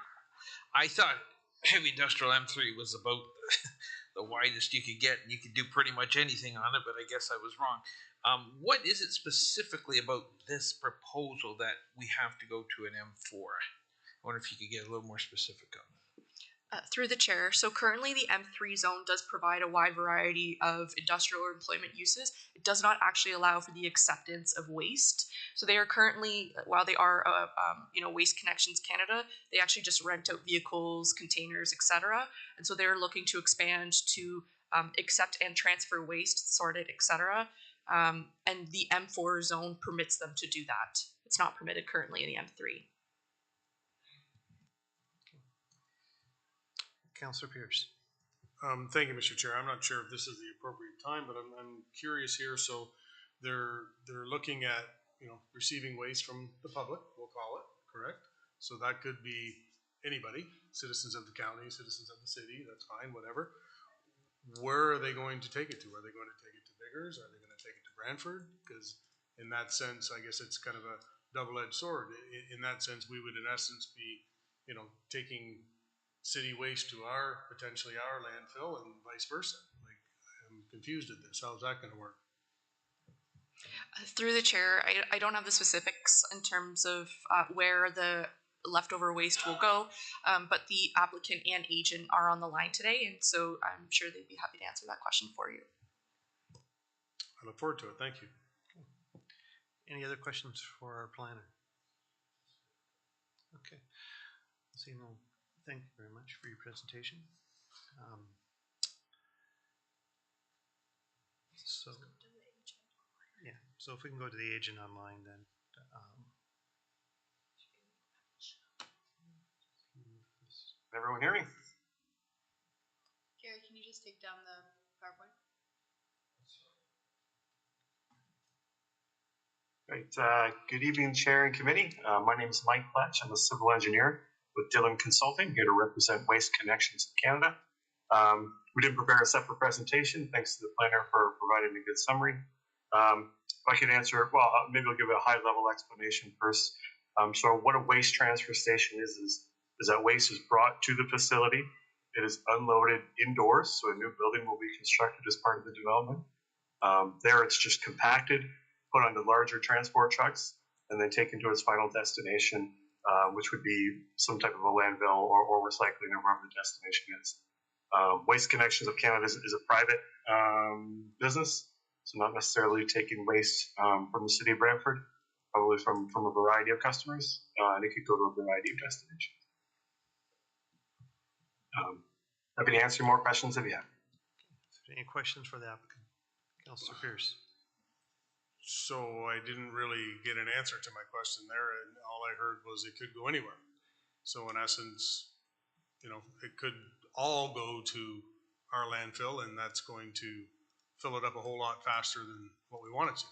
I thought heavy industrial M3 was about the widest you could get, and you could do pretty much anything on it, but I guess I was wrong. What is it specifically about this proposal that we have to go to an M4? I wonder if you could get a little more specific on Through the chair, so currently the M3 zone does provide a wide variety of industrial or employment uses. It does not actually allow for the acceptance of waste. So they are currently, while they are, Waste Connections Canada, they actually just rent out vehicles, containers, etc. And so they're looking to expand to accept and transfer waste, sort it, etc. And the M4 zone permits them to do that. It's not permitted currently in the M3. Councillor Pierce. Thank you, Mr. Chair. I'm not sure if this is the appropriate time, but I'm curious here. So they're looking at, receiving waste from the public, we'll call it, correct? So that could be anybody, citizens of the county, citizens of the city, that's fine, whatever. Where are they going to take it to? Are they going to take it to Biggers? Are they going to take it to Brantford? Because in that sense, I guess it's kind of a double-edged sword. In that sense, we would in essence be, taking city waste to potentially our landfill and vice versa. Like, I'm confused at this. How's that going to work? Through the chair, I don't have the specifics in terms of where the leftover waste will go, but the applicant and agent are on the line today, and so I'm sure they'd be happy to answer that question for you. I look forward to it. Thank you. Any other questions for our planner? Okay. Seeing no. Thank you very much for your presentation. So if we can go to the agent online, then everyone hear me? Gary, can you just take down the PowerPoint? Right. Good evening, Chair and Committee. My name is Mike Pletch. I'm a civil engineer with Dillon Consulting, here to represent Waste Connections of Canada. We didn't prepare a separate presentation. Thanks to the planner for providing a good summary. If I could answer, maybe I'll give a high-level explanation first. So what a waste transfer station is that waste is brought to the facility. It is unloaded indoors, so a new building will be constructed as part of the development. There it's just compacted, put onto larger transport trucks, and then taken to its final destination, which would be some type of a landfill or recycling or wherever the destination is. Waste Connections of Canada is a private business, so not necessarily taking waste from the city of Brantford, probably from a variety of customers, and it could go to a variety of destinations. Happy to answer more questions if you have. Any questions for the applicant? Councillor Pierce. So I didn't really get an answer to my question there, and all I heard was it could go anywhere. So in essence, it could all go to our landfill, and that's going to fill it up a whole lot faster than what we want it to.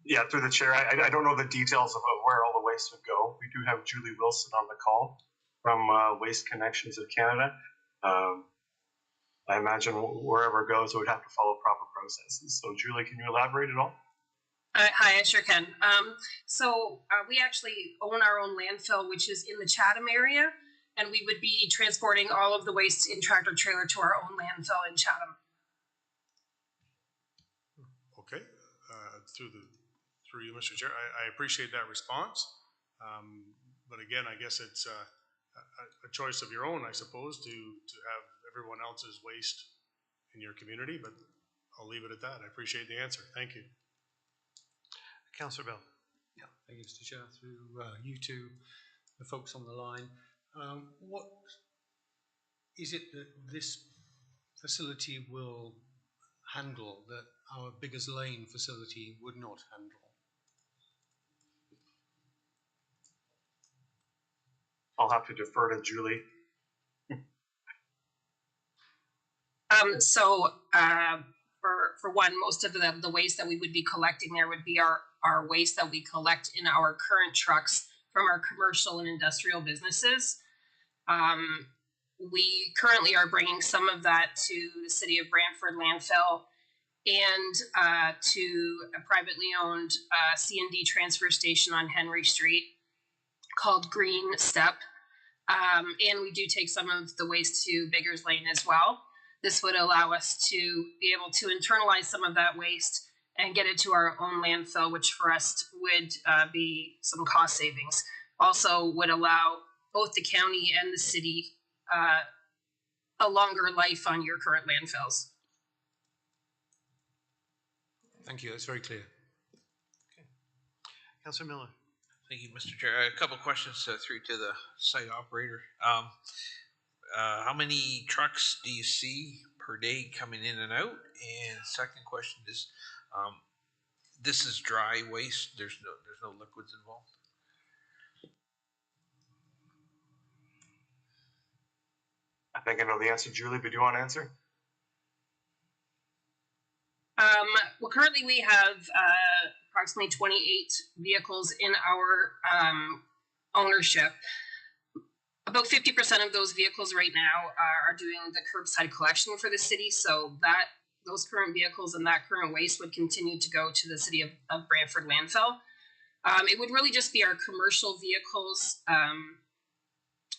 Yeah, through the chair, I don't know the details of where all the waste would go. We do have Julie Wilson on the call from Waste Connections of Canada. I imagine wherever it goes, it would have to follow proper processes. So Julie, can you elaborate at all? Hi, I sure can. We actually own our own landfill, which is in the Chatham area, and we would be transporting all of the waste in tractor trailer to our own landfill in Chatham. Okay, through you, Mr. Chair, I appreciate that response. But again, I guess it's a choice of your own, I suppose, to have everyone else's waste in your community, but I'll leave it at that. I appreciate the answer. Thank you. Councillor Bell. Yeah, thank you, Mr. Chair. Through you two, the folks on the line, what is it that this facility will handle that our Biggers Lane facility would not handle? I'll have to defer to Julie. For one, most of the waste that we would be collecting there would be our waste that we collect in our current trucks from our commercial and industrial businesses. We currently are bringing some of that to the City of Brantford landfill and to a privately owned C&D transfer station on Henry Street called Green Step. And we do take some of the waste to Biggers Lane as well. This would allow us to be able to internalize some of that waste and get it to our own landfill, which for us would be some cost savings. also would allow both the county and the city a longer life on your current landfills. Thank you. That's very clear. Councillor Miller. Thank you, Mr. Chair. A couple questions through to the site operator. How many trucks do you see per day coming in and out? And second question is, this is dry waste. There's no liquids involved. I think I know the answer, Julie, but do you want to answer? Well, currently we have approximately 28 vehicles in our ownership. About 50% of those vehicles right now are doing the curbside collection for the city, so that those current vehicles and that current waste would continue to go to the city of Brantford landfill. It would really just be our commercial vehicles,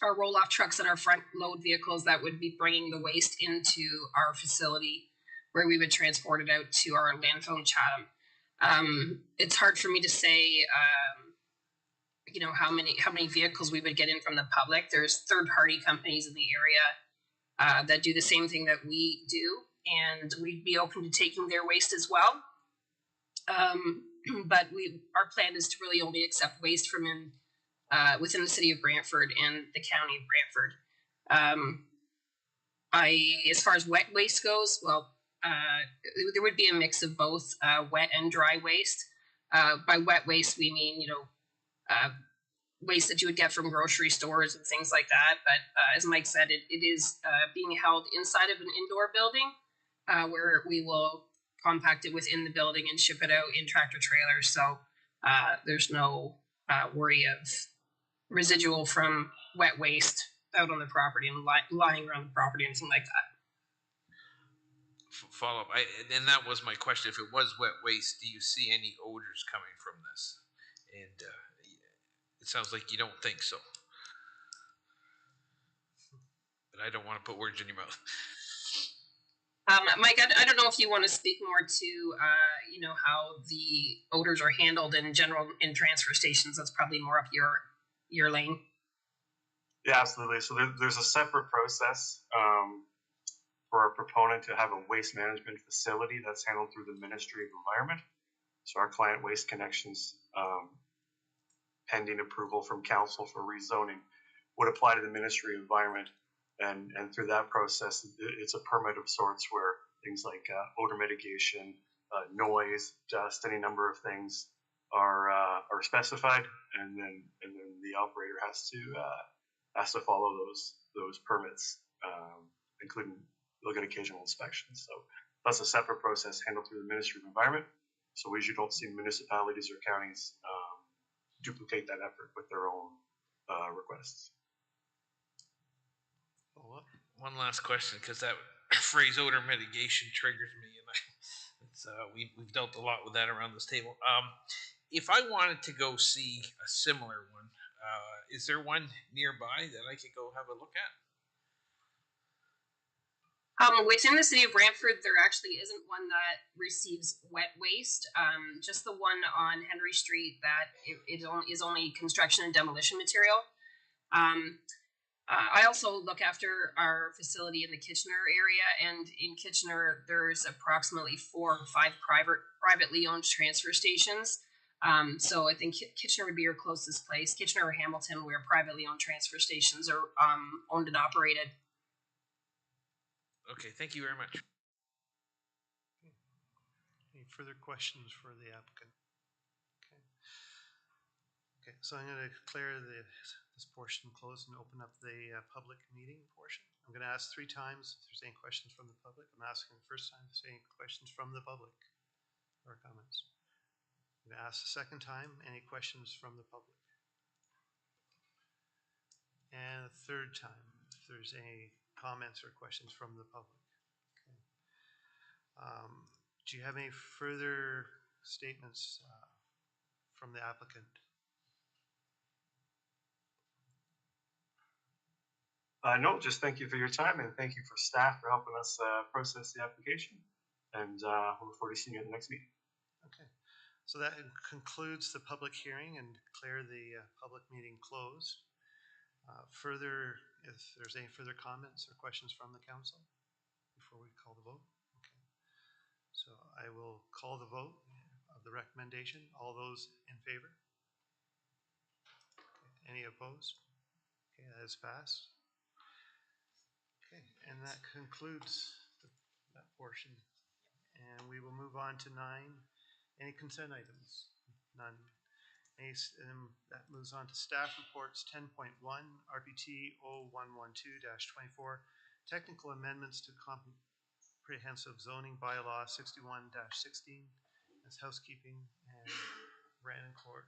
our roll-off trucks and our front load vehicles that would be bringing the waste into our facility where we would transport it out to our landfill in Chatham. It's hard for me to say, how many vehicles we would get in from the public. There's third-party companies in the area that do the same thing that we do, and we'd be open to taking their waste as well. But our plan is to really only accept waste from within the city of Brantford and the county of Brantford. As far as wet waste goes, well, there would be a mix of both wet and dry waste. By wet waste, we mean, waste that you would get from grocery stores and things like that. But as Mike said, it is being held inside of an indoor building where we will compact it within the building and ship it out in tractor trailers. So there's no worry of residual from wet waste out on the property and lying around the property, anything like that. Follow up, and that was my question. If it was wet waste, do you see any odors coming from this? And it sounds like you don't think so. But I don't want to put words in your mouth. Mike, I don't know if you want to speak more to, how the odors are handled in general in transfer stations. That's probably more up your lane. Yeah, absolutely. So there's a separate process for a proponent to have a waste management facility that's handled through the Ministry of Environment. So our client Waste Connections, pending approval from council for rezoning, would apply to the Ministry of Environment. And through that process, it's a permit of sorts where things like odor mitigation, noise, dust, any number of things are specified, and then the operator has to follow those permits, including look at occasional inspections. So that's a separate process handled through the Ministry of Environment. So we usually don't see municipalities or counties duplicate that effort with their own requests. One last question, because that phrase odor mitigation triggers me, and we've dealt a lot with that around this table. If I wanted to go see a similar one, is there one nearby that I could go have a look at? Within the city of Brantford, there actually isn't one that receives wet waste. Just the one on Henry Street that is only construction and demolition material. I also look after our facility in the Kitchener area, and in Kitchener, there's approximately 4 or 5 privately owned transfer stations. So I think Kitchener would be your closest place. Kitchener or Hamilton, where privately owned transfer stations are owned and operated. Okay, thank you very much. Any further questions for the applicant? Okay, so I'm going to declare this portion closed and open up the public meeting portion. I'm going to ask 3 times if there's any questions from the public. I'm asking the first time if there's any questions from the public or comments. I'm going to ask the second time, any questions from the public? And the third time, if there's any comments or questions from the public. Okay. Do you have any further statements from the applicant? No, just thank you for your time, and thank you for staff for helping us process the application. And we'll look forward to seeing you at the next meeting. Okay. So that concludes the public hearing and declare the public meeting closed. Further, if there's any further comments or questions from the council before we call the vote. Okay. So I will call the vote of the recommendation. All those in favor? Okay. Any opposed? Okay, that is passed. Okay, and that concludes that portion. And we will move on to 9. Any consent items? None. That moves on to staff reports 10.1, RPT 0112-24, technical amendments to comprehensive zoning bylaw 61-16 as housekeeping, and Brandon Court.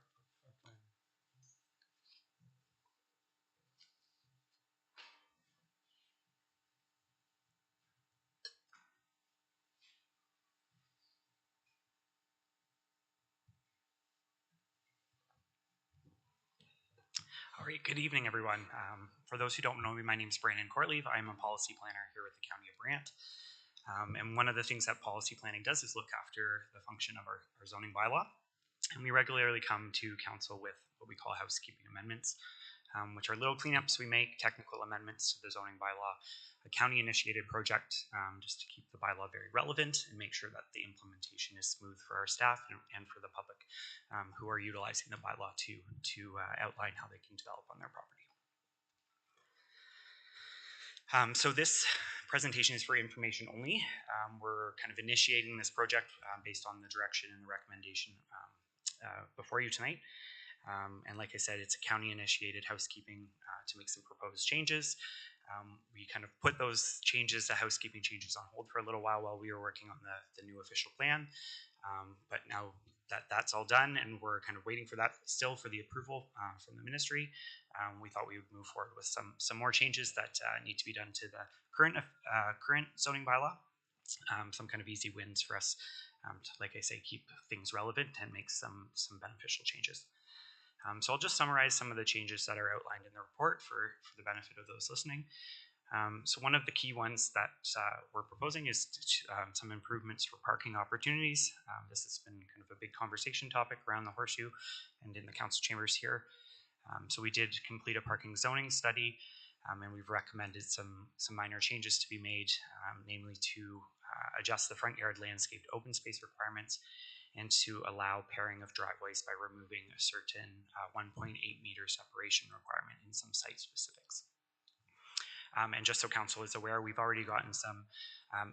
All right, good evening, everyone. For those who don't know me, my name is Brandon Courtleave. I'm a policy planner here with the County of Brant. And one of the things that policy planning does is look after the function of our zoning bylaw. And we regularly come to council with what we call housekeeping amendments, which are little cleanups we make, technical amendments to the zoning bylaw, a county-initiated project just to keep the bylaw very relevant and make sure that the implementation is smooth for our staff and for the public who are utilizing the bylaw to outline how they can develop on their property. So this presentation is for information only. We're kind of initiating this project based on the direction and the recommendation before you tonight. And like I said, it's a county-initiated housekeeping to make some proposed changes. We kind of put those changes, the housekeeping changes, on hold for a little while we were working on the new official plan. But now that that's all done and we're kind of waiting for that still for the approval from the ministry, we thought we would move forward with some more changes that need to be done to the current zoning bylaw. Some kind of easy wins for us to, like I say, keep things relevant and make some beneficial changes. So I'll just summarize some of the changes that are outlined in the report for the benefit of those listening. So one of the key ones that we're proposing is some improvements for parking opportunities. This has been kind of a big conversation topic around the Horseshoe and in the council chambers here. So we did complete a parking zoning study, and we've recommended some minor changes to be made, namely to adjust the front yard landscaped open space requirements and to allow pairing of driveways by removing a certain 1.8 meter separation requirement in some site specifics. And just so council is aware, we've already gotten some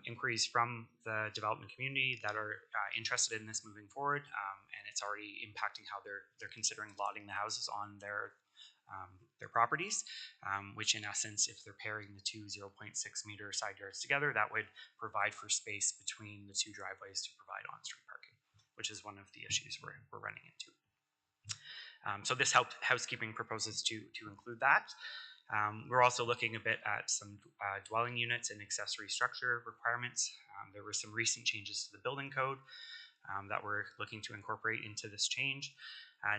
inquiries from the development community that are interested in this moving forward, and it's already impacting how they're considering lotting the houses on their properties, which in essence, if they're pairing the two 0.6 meter side yards together, that would provide for space between the two driveways to provide on-street parking, which is one of the issues we're running into. So this housekeeping proposes to include that. We're also looking a bit at some dwelling units and accessory structure requirements. There were some recent changes to the building code that we're looking to incorporate into this change,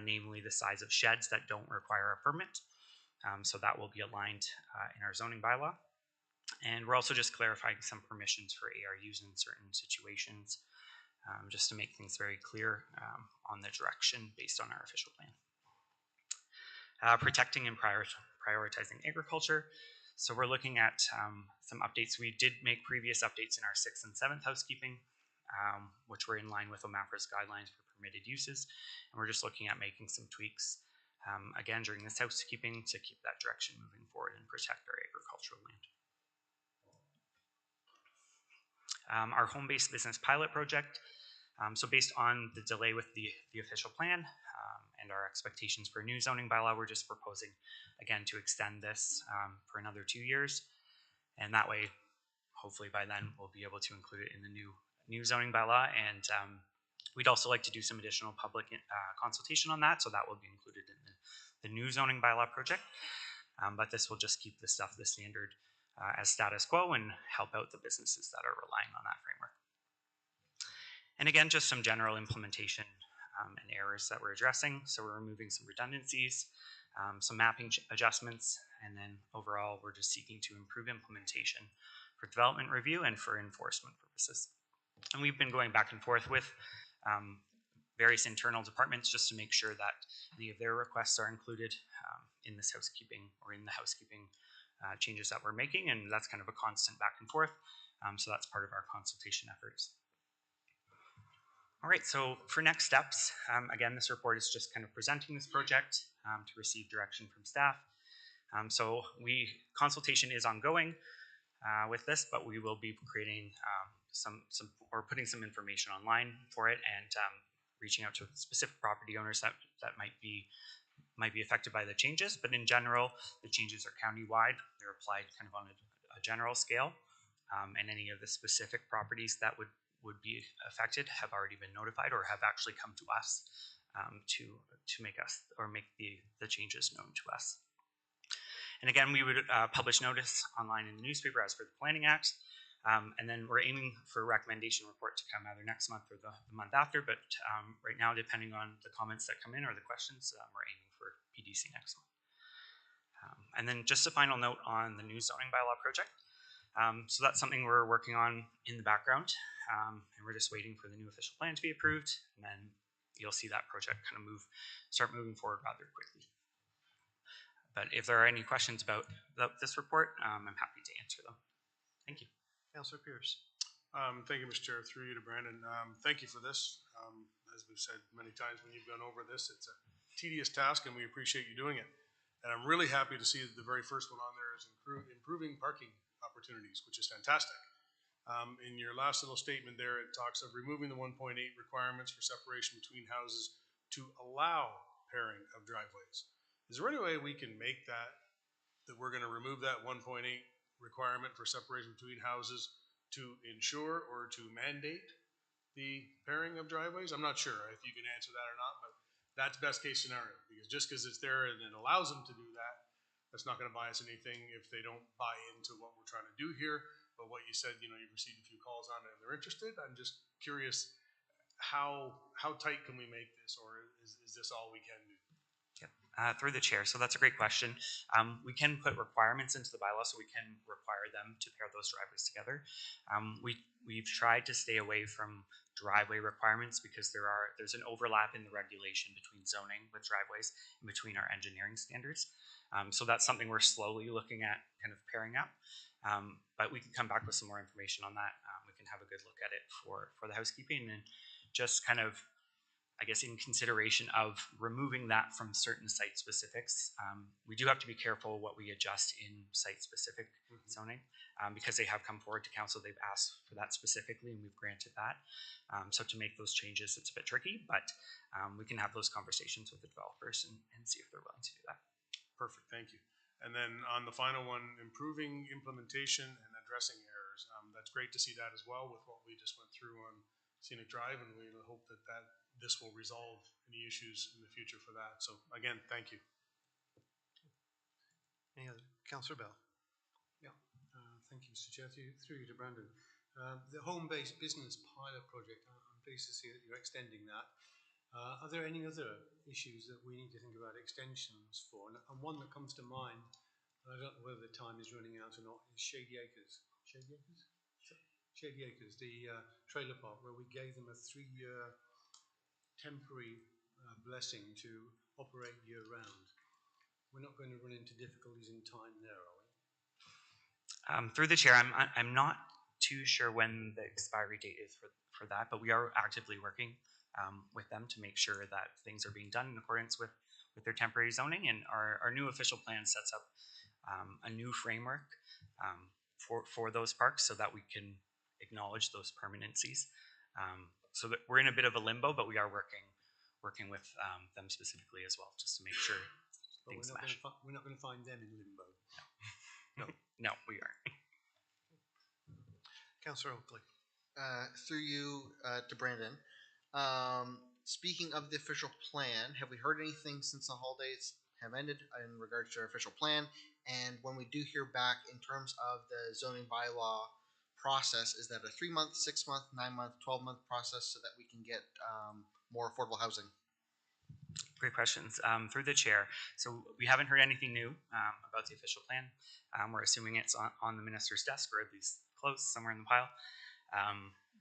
namely the size of sheds that don't require a permit. So that will be aligned in our zoning bylaw. And we're also just clarifying some permissions for ARUs in certain situations, just to make things very clear on the direction based on our official plan. Protecting and prioritizing agriculture. So we're looking at some updates. We did make previous updates in our 6th and 7th housekeeping, which were in line with OMAPRA's guidelines for permitted uses. And we're just looking at making some tweaks, again, during this housekeeping to keep that direction moving forward and protect our agricultural land. Our home-based business pilot project. So based on the delay with the official plan and our expectations for a new zoning bylaw, we're just proposing, again, to extend this for another 2 years. And that way, hopefully by then, we'll be able to include it in the new zoning bylaw. And we'd also like to do some additional public consultation on that. So that will be included in the new zoning bylaw project. But this will just keep the standard as status quo and help out the businesses that are relying on that framework. And again, just some general implementation and errors that we're addressing. So we're removing some redundancies, some mapping adjustments, and then overall, we're just seeking to improve implementation for development review and for enforcement purposes. And we've been going back and forth with various internal departments just to make sure that any of their requests are included in this housekeeping or in the housekeeping changes that we're making, and that's kind of a constant back and forth. So that's part of our consultation efforts. All right, so for next steps, again, this report is just kind of presenting this project to receive direction from staff. So consultation is ongoing with this, but we will be creating putting some information online for it and reaching out to specific property owners that might be affected by the changes. But in general, the changes are countywide. They're applied kind of on a general scale, and any of the specific properties that would be affected have already been notified or have actually come to us to make the changes known to us. And again, we would publish notice online in the newspaper as per the Planning Act. And then we're aiming for a recommendation report to come either next month or the month after. But right now, depending on the comments that come in or the questions, we're aiming for PDC next month. And then just a final note on the new zoning bylaw project. So that's something we're working on in the background. And we're just waiting for the new official plan to be approved. And then you'll see that project kind of start moving forward rather quickly. But if there are any questions about this report, I'm happy to answer them. Thank you. Councillor Pierce. Thank you, Mr. Chair. Through you to Brandon. Thank you for this. As we've said many times when you've gone over this, it's a tedious task and we appreciate you doing it. And I'm really happy to see that the very first one on there is improving parking opportunities, which is fantastic. In your last little statement there, it talks of removing the 1.8 requirements for separation between houses to allow pairing of driveways. Is there any way we can make that we're going to remove that 1.8 requirement for separation between houses to ensure or to mandate the pairing of driveways? I'm not sure if you can answer that or not, but that's best case scenario, because just because it's there and it allows them to do that, that's not going to buy us anything if they don't buy into what we're trying to do here. But what you said, you've received a few calls on it and they're interested. I'm just curious, how tight can we make this, or is this all we can do? Through the chair. So that's a great question. We can put requirements into the bylaw, so we can require them to pair those driveways together. We've tried to stay away from driveway requirements because there's an overlap in the regulation between zoning with driveways and between our engineering standards. So that's something we're slowly looking at kind of pairing up. But we can come back with some more information on that. We can have a good look at it for the housekeeping, and just kind of, I guess, in consideration of removing that from certain site specifics. We do have to be careful what we adjust in site specific zoning, because they have come forward to council. They've asked for that specifically and we've granted that. So to make those changes, it's a bit tricky, but we can have those conversations with the developers and see if they're willing to do that. Perfect, thank you. And then on the final one, improving implementation and addressing errors. That's great to see that as well with what we just went through on Scenic Drive, and we hope that this will resolve any issues in the future for that. So again, thank you. Any other? Councillor Bell. Yeah, thank you, Mr. Chair. Through you to Brandon. The home-based business pilot project, I'm pleased to see that you're extending that. Are there any other issues that we need to think about extensions for? And one that comes to mind, I don't know whether the time is running out or not, is Shady Acres. Shady Acres? Shady Acres, the trailer park where we gave them a 3-year temporary blessing to operate year-round. We're not going to run into difficulties in time there, are we? Through the chair, I'm not too sure when the expiry date is for that, but we are actively working with them to make sure that things are being done in accordance with their temporary zoning, and our new official plan sets up a new framework for those parks so that we can acknowledge those permanencies. So that we're in a bit of a limbo, but we are working with them specifically as well, just to make sure things match. We're not going to find them in limbo. No, we aren't. Councillor Oakley. Through you to Brandon. Speaking of the official plan, have we heard anything since the holidays have ended in regards to our official plan? And when we do hear back in terms of the zoning bylaw process, is that a 3-month, 6-month, 9-month, 12-month process so that we can get more affordable housing? Great questions. Through the chair. So we haven't heard anything new about the official plan. We're assuming it's on the minister's desk, or at least close, somewhere in the pile.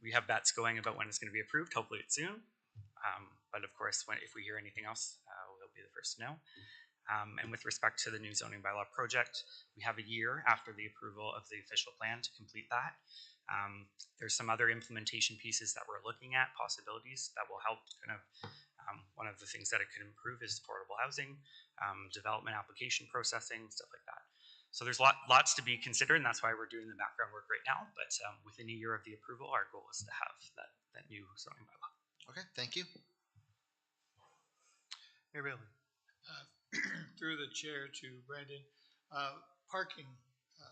We have bets going about when it's going to be approved. Hopefully it's soon. but of course, if we hear anything else, we'll be the first to know. And with respect to the new zoning bylaw project, we have a year after the approval of the official plan to complete that. There's some other implementation pieces that we're looking at, possibilities that will help kind of, one of the things that it could improve is affordable housing, development application processing, stuff like that. So there's lots to be considered, and that's why we're doing the background work right now. But within a year of the approval, our goal is to have that new zoning bylaw. Okay, thank you. Mayor Bailey. Through the chair to Brandon, parking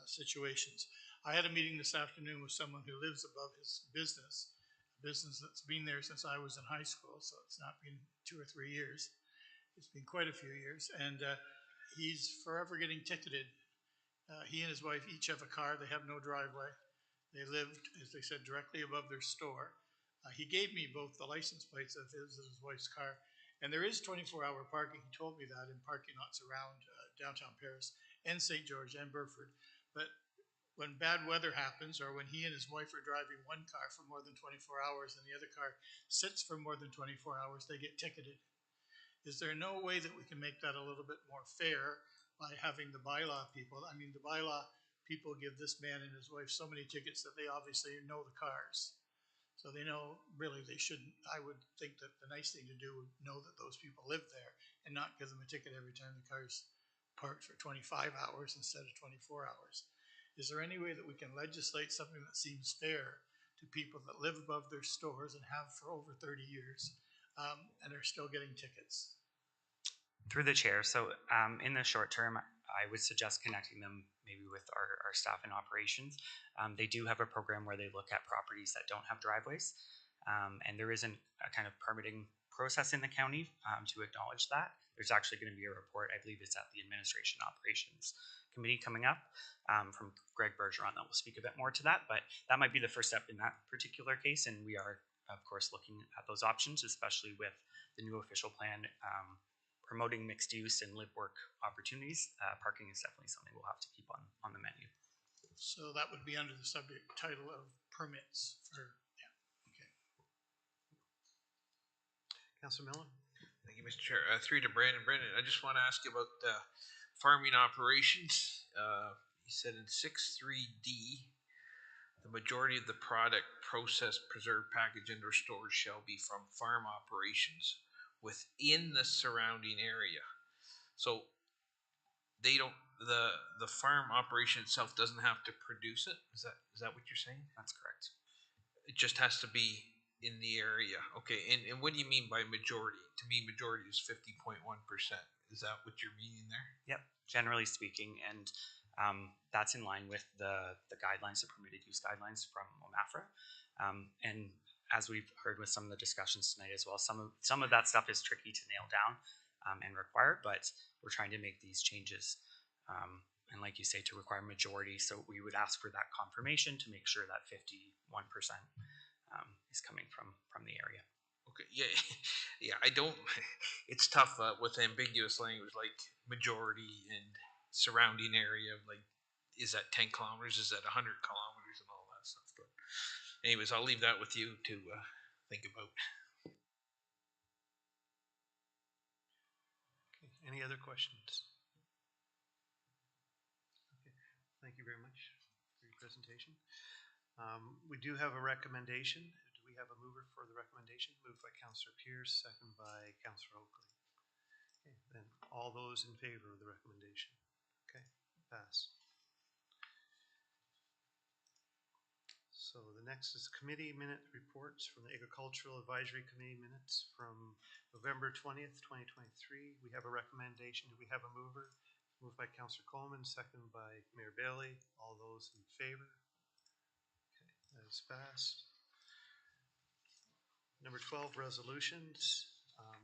situations. I had a meeting this afternoon with someone who lives above his business, a business that's been there since I was in high school, so it's not been 2 or 3 years. It's been quite a few years, and he's forever getting ticketed. He and his wife each have a car. They have no driveway. They lived, as they said, directly above their store. He gave me both the license plates of his and his wife's car. And there is 24-hour parking. He told me that in parking lots around downtown Paris and St. George and Burford. But when bad weather happens, or when he and his wife are driving one car for more than 24 hours and the other car sits for more than 24 hours, they get ticketed. Is there no way that we can make that a little bit more fair by having the bylaw people? I mean, the bylaw people give this man and his wife so many tickets that they obviously know the cars. So they know, really, they shouldn't. I would think that the nice thing to do would know that those people live there and not give them a ticket every time the car's parked for 25 hours instead of 24 hours. Is there any way that we can legislate something that seems fair to people that live above their stores and have for over 30 years and are still getting tickets? Through the chair, so in the short term, I would suggest connecting them maybe with our staff in operations. They do have a program where they look at properties that don't have driveways, and there isn't a kind of permitting process in the county to acknowledge that. There's actually going to be a report, I believe it's at the Administration Operations Committee coming up from Greg Bergeron that will speak a bit more to that, but that might be the first step in that particular case, and we are, of course, looking at those options, especially with the new official plan promoting mixed use and live work opportunities. Parking is definitely something we'll have to keep on the menu. So that would be under the subject title of permits for, yeah, okay. Councilor Miller. Thank you, Mr. Chair. Through to Brandon. Brandon, I just want to ask you about farming operations. You said in 6.3D, the majority of the product processed, preserved, packaged, and or stored shall be from farm operations within the surrounding area. So they don't, the farm operation itself doesn't have to produce it. Is that what you're saying? That's correct. It just has to be in the area. Okay, and what do you mean by majority? To me, majority is 50.1%. Is that what you're meaning there? Yep, generally speaking, and that's in line with the guidelines, the permitted use guidelines from OMAFRA. And as we've heard with some of the discussions tonight as well, some of that stuff is tricky to nail down and require, but we're trying to make these changes. And like you say, to require majority, so we would ask for that confirmation to make sure that 51% is coming from the area. Okay, yeah, I don't, it's tough with ambiguous language like majority and surrounding area, like, is that 10 kilometers, is that 100 kilometers and all that stuff, but anyways, I'll leave that with you to think about. Okay, any other questions? Okay, thank you very much for your presentation. We do have a recommendation. Do we have a mover for the recommendation? Moved by Councillor Pierce, second by Councillor Oakley. Okay, then all those in favor of the recommendation. Okay, pass. So the next is committee minute reports from the Agricultural Advisory Committee minutes from November 20th, 2023. We have a recommendation. Do we have a mover? Moved by Councillor Coleman, second by Mayor Bailey. All those in favor? Okay, that is passed. Number 12, resolutions.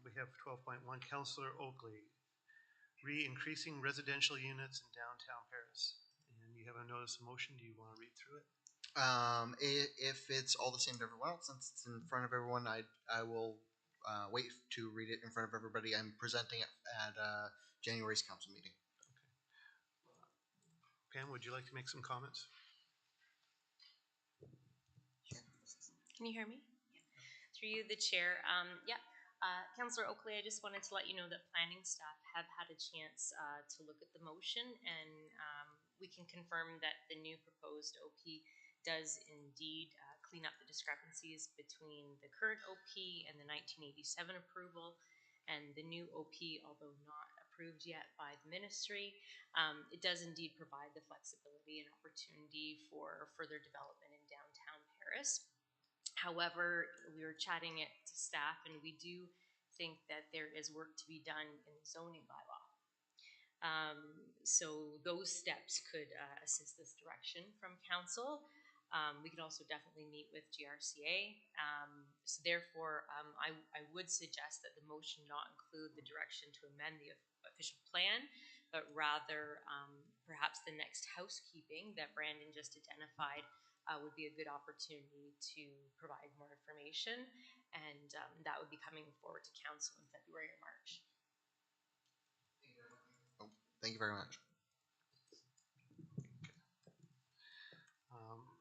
We have 12.1, Councillor Oakley, increasing residential units in downtown Paris. And you have a notice of motion. Do you want to read through it? If it's all the same to everyone else, since it's in front of everyone, I will wait to read it in front of everybody. I'm presenting it at January's council meeting. Okay. Pam, would you like to make some comments? Can you hear me? Through you, the chair. Yeah, Councillor Oakley, I just wanted to let you know that planning staff have had a chance to look at the motion, and we can confirm that the new proposed OP does indeed clean up the discrepancies between the current OP and the 1987 approval, and the new OP, although not approved yet by the ministry, it does indeed provide the flexibility and opportunity for further development in downtown Paris. However, we were chatting it to staff, and we do think that there is work to be done in the zoning bylaw. So those steps could assist this direction from council. We could also definitely meet with GRCA. So therefore, I would suggest that the motion not include the direction to amend the official plan, but rather perhaps the next housekeeping that Brandon just identified would be a good opportunity to provide more information, and that would be coming forward to council in February or March. Thank you very much.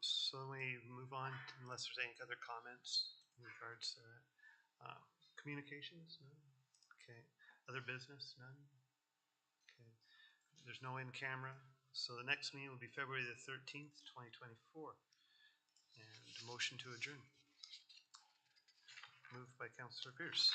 So we move on, unless there's any other comments in regards to that. Communications? None? Okay. Other business? None? Okay. There's no in camera. So the next meeting will be February the 13th, 2024. And motion to adjourn. Moved by Councillor Pierce.